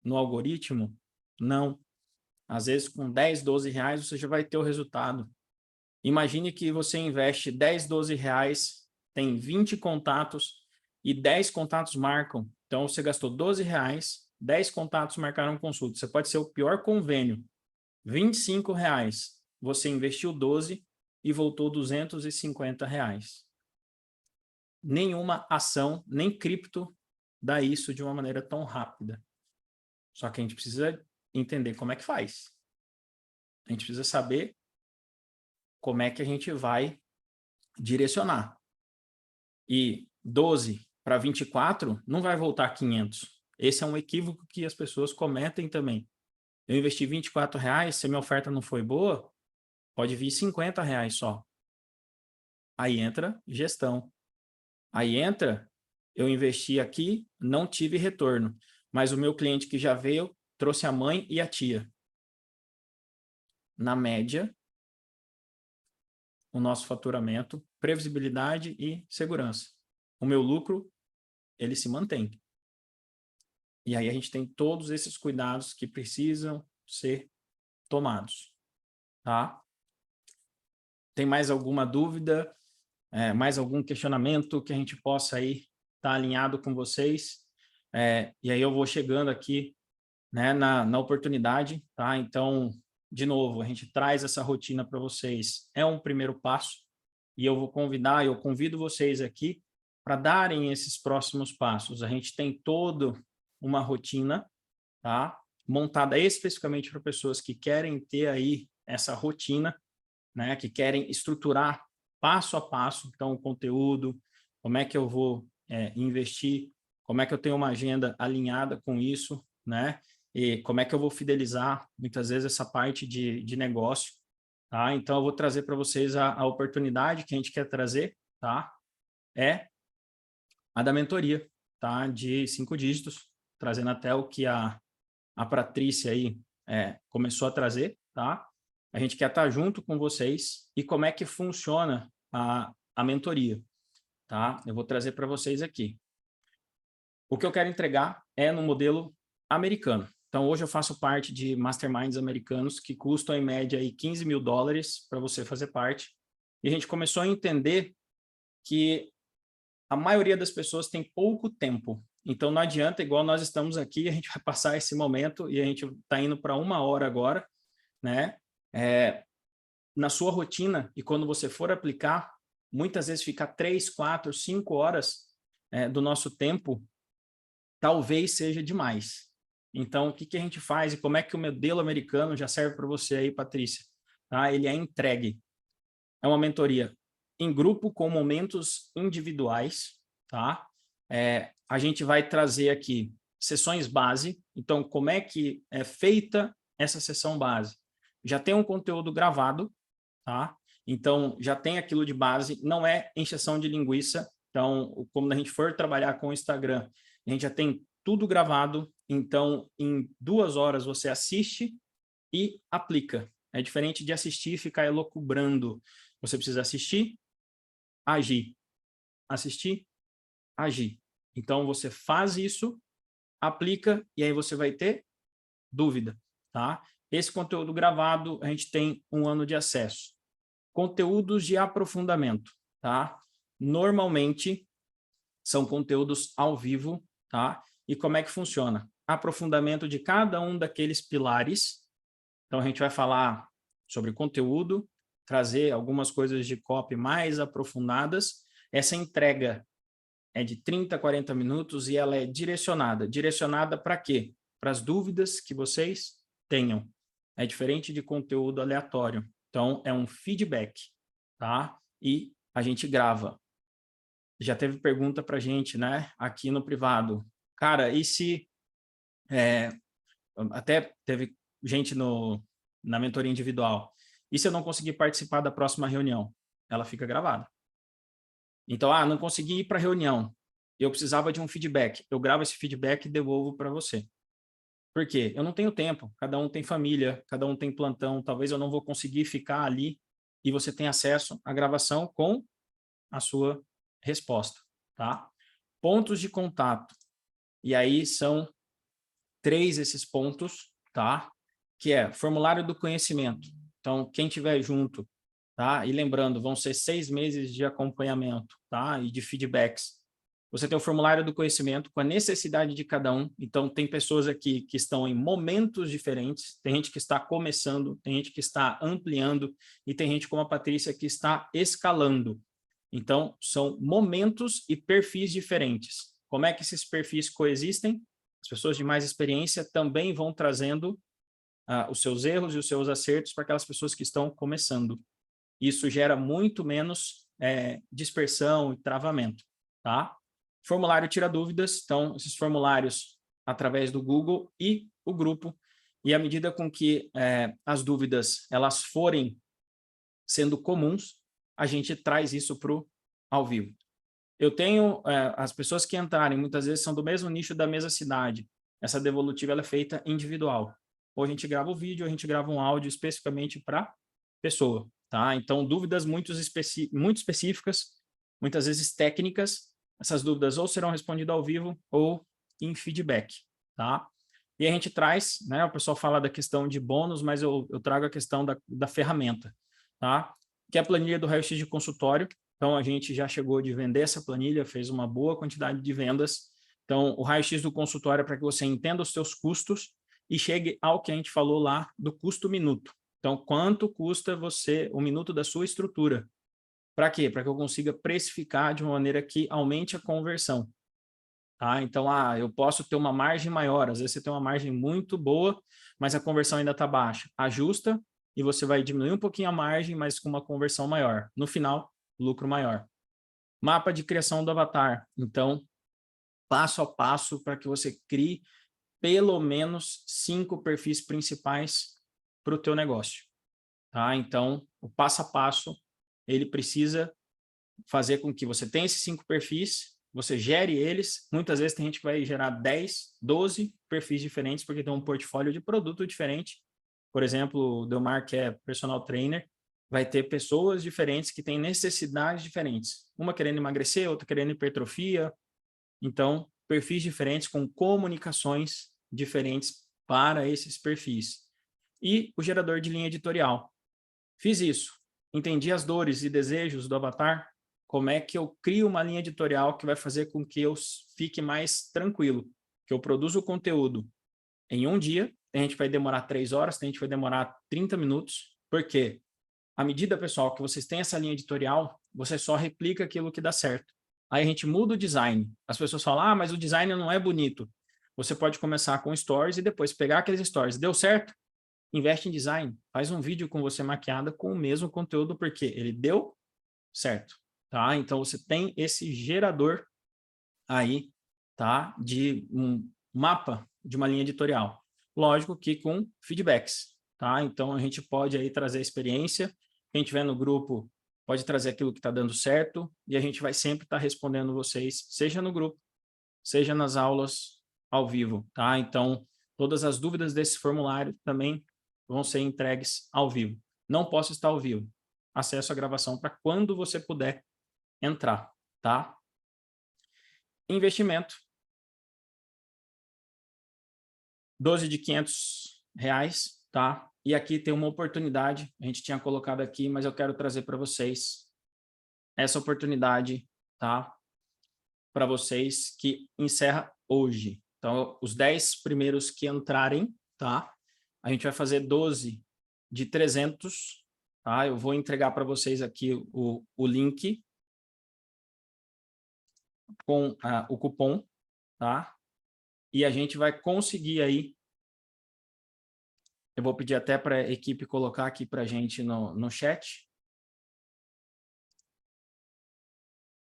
A: no algoritmo? Não. Às vezes, com 10, 12 reais, você já vai ter o resultado. Imagine que você investe 10, 12 reais, tem 20 contatos e 10 contatos marcam. Então, você gastou 12 reais, 10 contatos marcaram consulta. Você pode ser o pior convênio. 25 reais. Você investiu 12 e voltou 250 reais. Nenhuma ação, nem cripto, dá isso de uma maneira tão rápida. Só que a gente precisa entender como é que faz. A gente precisa saber como é que a gente vai direcionar. E 12 para 24 não vai voltar 500. Esse é um equívoco que as pessoas cometem também. Eu investi 24 reais, se a minha oferta não foi boa, pode vir 50 reais só. Aí entra gestão. Aí entra, eu investi aqui, não tive retorno. Mas o meu cliente que já veio, trouxe a mãe e a tia. Na média, o nosso faturamento, previsibilidade e segurança. O meu lucro, ele se mantém. E aí a gente tem todos esses cuidados que precisam ser tomados, tá? Tem mais alguma dúvida? Mais algum questionamento que a gente possa aí estar alinhado com vocês? E aí eu vou chegando aqui né, na oportunidade, tá? Então, de novo, a gente traz essa rotina para vocês. É um primeiro passo e eu convido vocês aqui para darem esses próximos passos. A gente tem toda uma rotina, tá? Montada especificamente para pessoas que querem ter aí essa rotina, né? Que querem estruturar passo a passo, então, o conteúdo, como é que eu vou investir, como é que eu tenho uma agenda alinhada com isso, né? E como é que eu vou fidelizar, muitas vezes, essa parte de negócio, tá? Então, eu vou trazer para vocês a oportunidade que a gente quer trazer, tá? É a da mentoria, tá? De 5 dígitos, trazendo até o que a Patrícia aí começou a trazer, tá? A gente quer estar junto com vocês e como é que funciona a mentoria, tá? Eu vou trazer para vocês aqui. O que eu quero entregar é no modelo americano. Então, hoje eu faço parte de masterminds americanos que custam, em média, aí $15.000 para você fazer parte. E a gente começou a entender que a maioria das pessoas tem pouco tempo. Então, não adianta, igual nós estamos aqui, a gente vai passar esse momento e a gente está indo para 1 hora agora, né? Na sua rotina, e quando você for aplicar, muitas vezes ficar 3, 4, 5 horas do nosso tempo talvez seja demais. Então, o que, que a gente faz e como é que o modelo americano já serve para você aí, Patrícia? Tá? Ele é entregue. É uma mentoria em grupo com momentos individuais, tá? A gente vai trazer aqui sessões base. Então, como é que é feita essa sessão base? Já tem um conteúdo gravado, tá? Então, já tem aquilo de base, não é encheção de linguiça. Então, como a gente for trabalhar com o Instagram, a gente já tem tudo gravado. Então, em 2 horas você assiste e aplica. É diferente de assistir e ficar elucubrando. Você precisa assistir, agir. Assistir, agir. Então, você faz isso, aplica, e aí você vai ter dúvida, tá? Esse conteúdo gravado, a gente tem 1 ano de acesso. Conteúdos de aprofundamento, tá? Normalmente, são conteúdos ao vivo, tá? E como é que funciona? Aprofundamento de cada um daqueles pilares. Então, a gente vai falar sobre conteúdo, trazer algumas coisas de copy mais aprofundadas. Essa entrega é de 30 a 40 minutos e ela é direcionada. Direcionada para quê? Para as dúvidas que vocês tenham. É diferente de conteúdo aleatório. Então, é um feedback, tá? E a gente grava. Já teve pergunta para a gente, né? Aqui no privado. Cara, e se... até teve gente na mentoria individual. E se eu não conseguir participar da próxima reunião? Ela fica gravada. Então, não consegui ir para a reunião. Eu precisava de um feedback. Eu gravo esse feedback e devolvo para você. Por quê? Eu não tenho tempo. Cada um tem família, cada um tem plantão. Talvez eu não vou conseguir ficar ali e você tem acesso à gravação com a sua resposta, tá? Pontos de contato. E aí são 3 esses pontos, tá? Que é formulário do conhecimento. Então, quem tiver junto, tá? E lembrando, vão ser 6 meses de acompanhamento, tá? E de feedbacks. Você tem o formulário do conhecimento com a necessidade de cada um. Então, tem pessoas aqui que estão em momentos diferentes. Tem gente que está começando, tem gente que está ampliando e tem gente como a Patrícia que está escalando. Então, são momentos e perfis diferentes. Como é que esses perfis coexistem? As pessoas de mais experiência também vão trazendo os seus erros e os seus acertos para aquelas pessoas que estão começando. Isso gera muito menos dispersão e travamento, tá? Formulário tira dúvidas, então esses formulários através do Google e o grupo, e à medida com que as dúvidas elas forem sendo comuns, a gente traz isso para o ao vivo. Eu tenho, as pessoas que entrarem, muitas vezes são do mesmo nicho da mesma cidade. Essa devolutiva ela é feita individual. Ou a gente grava o vídeo, ou a gente grava um áudio especificamente para pessoa, tá? Então, dúvidas muito específicas, muitas vezes técnicas, essas dúvidas ou serão respondidas ao vivo ou em feedback, tá? E a gente traz, né, o pessoal fala da questão de bônus, mas eu trago a questão da ferramenta, tá? Que é a planilha do raio-x de consultório. Então, a gente já chegou de vender essa planilha, fez uma boa quantidade de vendas. Então, o raio-x do consultório é para que você entenda os seus custos e chegue ao que a gente falou lá do custo minuto. Então, quanto custa o minuto da sua estrutura? Para quê? Para que eu consiga precificar de uma maneira que aumente a conversão. Tá? Então, eu posso ter uma margem maior, às vezes você tem uma margem muito boa, mas a conversão ainda está baixa. Ajusta e você vai diminuir um pouquinho a margem, mas com uma conversão maior. No final, lucro maior. Mapa de criação do avatar. Então, passo a passo para que você crie pelo menos 5 perfis principais para o teu negócio. Tá? Então, o passo a passo, ele precisa fazer com que você tenha esses 5 perfis, você gere eles. Muitas vezes tem gente que vai gerar 10, 12 perfis diferentes, porque tem um portfólio de produto diferente. Por exemplo, o Delmar, que é personal trainer, vai ter pessoas diferentes que têm necessidades diferentes. Uma querendo emagrecer, outra querendo hipertrofia. Então, perfis diferentes com comunicações diferentes para esses perfis. E o gerador de linha editorial. Fiz isso. Entendi as dores e desejos do avatar. Como é que eu crio uma linha editorial que vai fazer com que eu fique mais tranquilo, que eu produza o conteúdo em um dia, a gente vai demorar 3 horas, a gente vai demorar 30 minutos, porque à medida, pessoal, que vocês têm essa linha editorial, você só replica aquilo que dá certo. Aí a gente muda o design. As pessoas falam, mas o design não é bonito. Você pode começar com stories e depois pegar aqueles stories. Deu certo? Investe em design. Faz um vídeo com você maquiada com o mesmo conteúdo, porque ele deu certo. Tá? Então, você tem esse gerador aí, tá? De um mapa de uma linha editorial. Lógico que com feedbacks, tá? Então, a gente pode aí trazer experiência. Quem estiver no grupo pode trazer aquilo que está dando certo e a gente vai sempre estar respondendo vocês, seja no grupo, seja nas aulas ao vivo, tá? Então, todas as dúvidas desse formulário também vão ser entregues ao vivo. Não posso estar ao vivo. Acesso à gravação para quando você puder entrar, tá? Investimento. 12 de R$500, tá? E aqui tem uma oportunidade, a gente tinha colocado aqui, mas eu quero trazer para vocês essa oportunidade, tá? Para vocês que encerra hoje. Então, os 10 primeiros que entrarem, tá? A gente vai fazer 12 de 300, tá? Eu vou entregar para vocês aqui o link com o cupom, tá? E a gente vai conseguir aí, eu vou pedir até para a equipe colocar aqui para a gente no chat,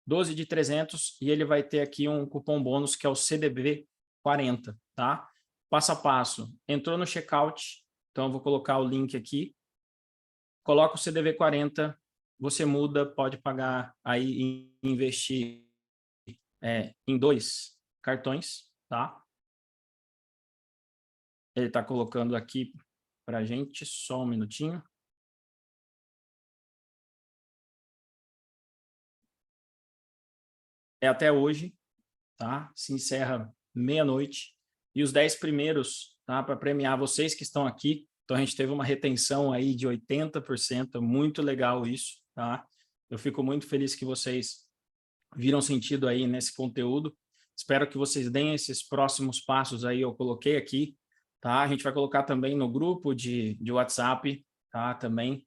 A: 12 de 300 e ele vai ter aqui um cupom bônus que é o CDB 40, tá? Passo a passo, entrou no checkout, então eu vou colocar o link aqui, coloca o CDB 40, você muda, pode pagar aí e investir em 2 cartões, tá? Ele está colocando aqui para a gente, só um minutinho. É até hoje, tá? Se encerra meia-noite. E os 10 primeiros, tá? Para premiar vocês que estão aqui. Então, a gente teve uma retenção aí de 80%, muito legal isso, tá? Eu fico muito feliz que vocês viram sentido aí nesse conteúdo. Espero que vocês deem esses próximos passos aí, eu coloquei aqui, tá? A gente vai colocar também no grupo de WhatsApp, tá? Também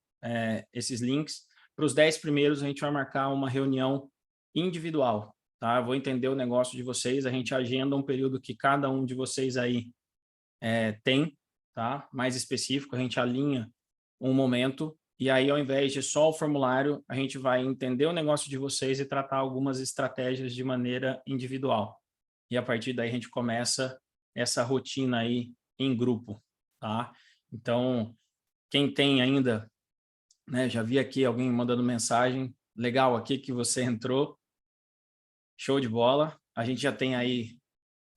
A: esses links. Para os 10 primeiros, a gente vai marcar uma reunião individual, tá? Eu vou entender o negócio de vocês, a gente agenda um período que cada um de vocês aí tem, tá? Mais específico, a gente alinha um momento e aí, ao invés de só o formulário, a gente vai entender o negócio de vocês e tratar algumas estratégias de maneira individual. E a partir daí a gente começa essa rotina aí em grupo, tá? Então, quem tem ainda, né, já vi aqui alguém mandando mensagem, legal aqui que você entrou, show de bola. A gente já tem aí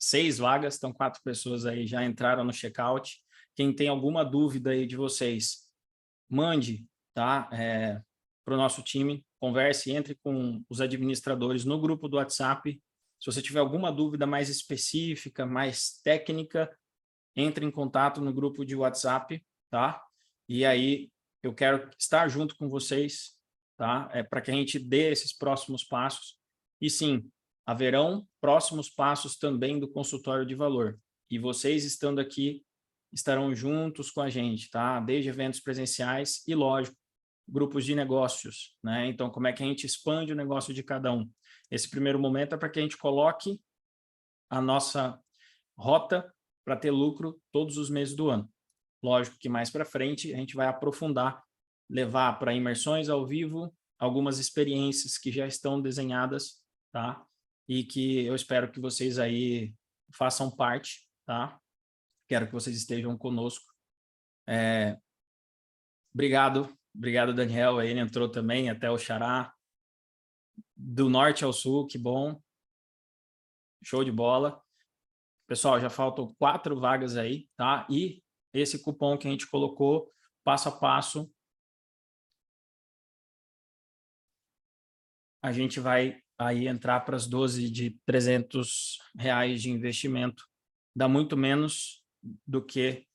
A: 6 vagas, então 4 pessoas aí já entraram no checkout. Quem tem alguma dúvida aí de vocês, mande, tá? Para o nosso time, converse, entre com os administradores no grupo do WhatsApp. Se você tiver alguma dúvida mais específica, mais técnica, entre em contato no grupo de WhatsApp, tá? E aí eu quero estar junto com vocês, tá? Para que a gente dê esses próximos passos. E sim, haverão próximos passos também do consultório de valor. E vocês estando aqui, estarão juntos com a gente, tá? Desde eventos presenciais e, lógico, grupos de negócios, né? Então, como é que a gente expande o negócio de cada um? Esse primeiro momento é para que a gente coloque a nossa rota para ter lucro todos os meses do ano. Lógico que mais para frente a gente vai aprofundar, levar para imersões ao vivo algumas experiências que já estão desenhadas, tá? E que eu espero que vocês aí façam parte, tá? Quero que vocês estejam conosco. Obrigado, Daniel, ele entrou também, até o Xará, do norte ao sul, que bom, show de bola. Pessoal, já faltam 4 vagas aí, tá? E esse cupom que a gente colocou, passo a passo, a gente vai aí entrar para as 12 de R$300 de investimento. Dá muito menos do que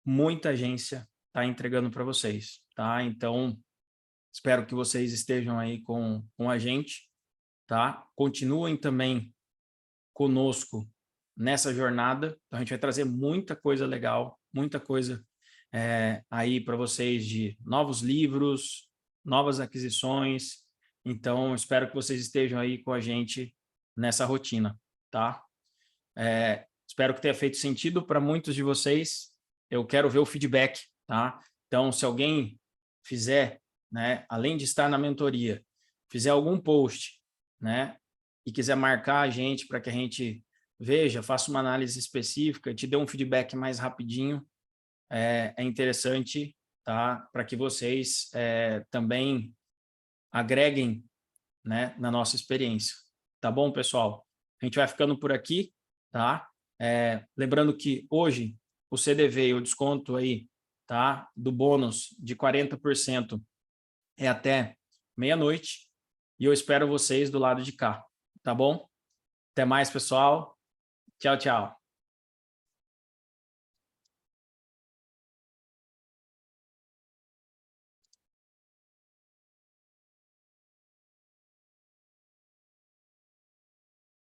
A: muita agência está entregando para vocês, tá? Então, espero que vocês estejam aí com a gente, tá? Continuem também conosco nessa jornada. Então, a gente vai trazer muita coisa legal, muita coisa aí para vocês de novos livros, novas aquisições. Então, espero que vocês estejam aí com a gente nessa rotina, tá? Espero que tenha feito sentido para muitos de vocês. Eu quero ver o feedback, tá? Então, se alguém fizer, né, além de estar na mentoria, fizer algum post, né, e quiser marcar a gente para que a gente veja, faça uma análise específica, te dê um feedback mais rapidinho, é interessante, tá? Para que vocês também agreguem, né, na nossa experiência. Tá bom, pessoal? A gente vai ficando por aqui, tá? Lembrando que hoje o CDV e o desconto aí, tá? Do bônus de 40% é até meia-noite e eu espero vocês do lado de cá, tá bom? Até mais, pessoal. Tchau, tchau.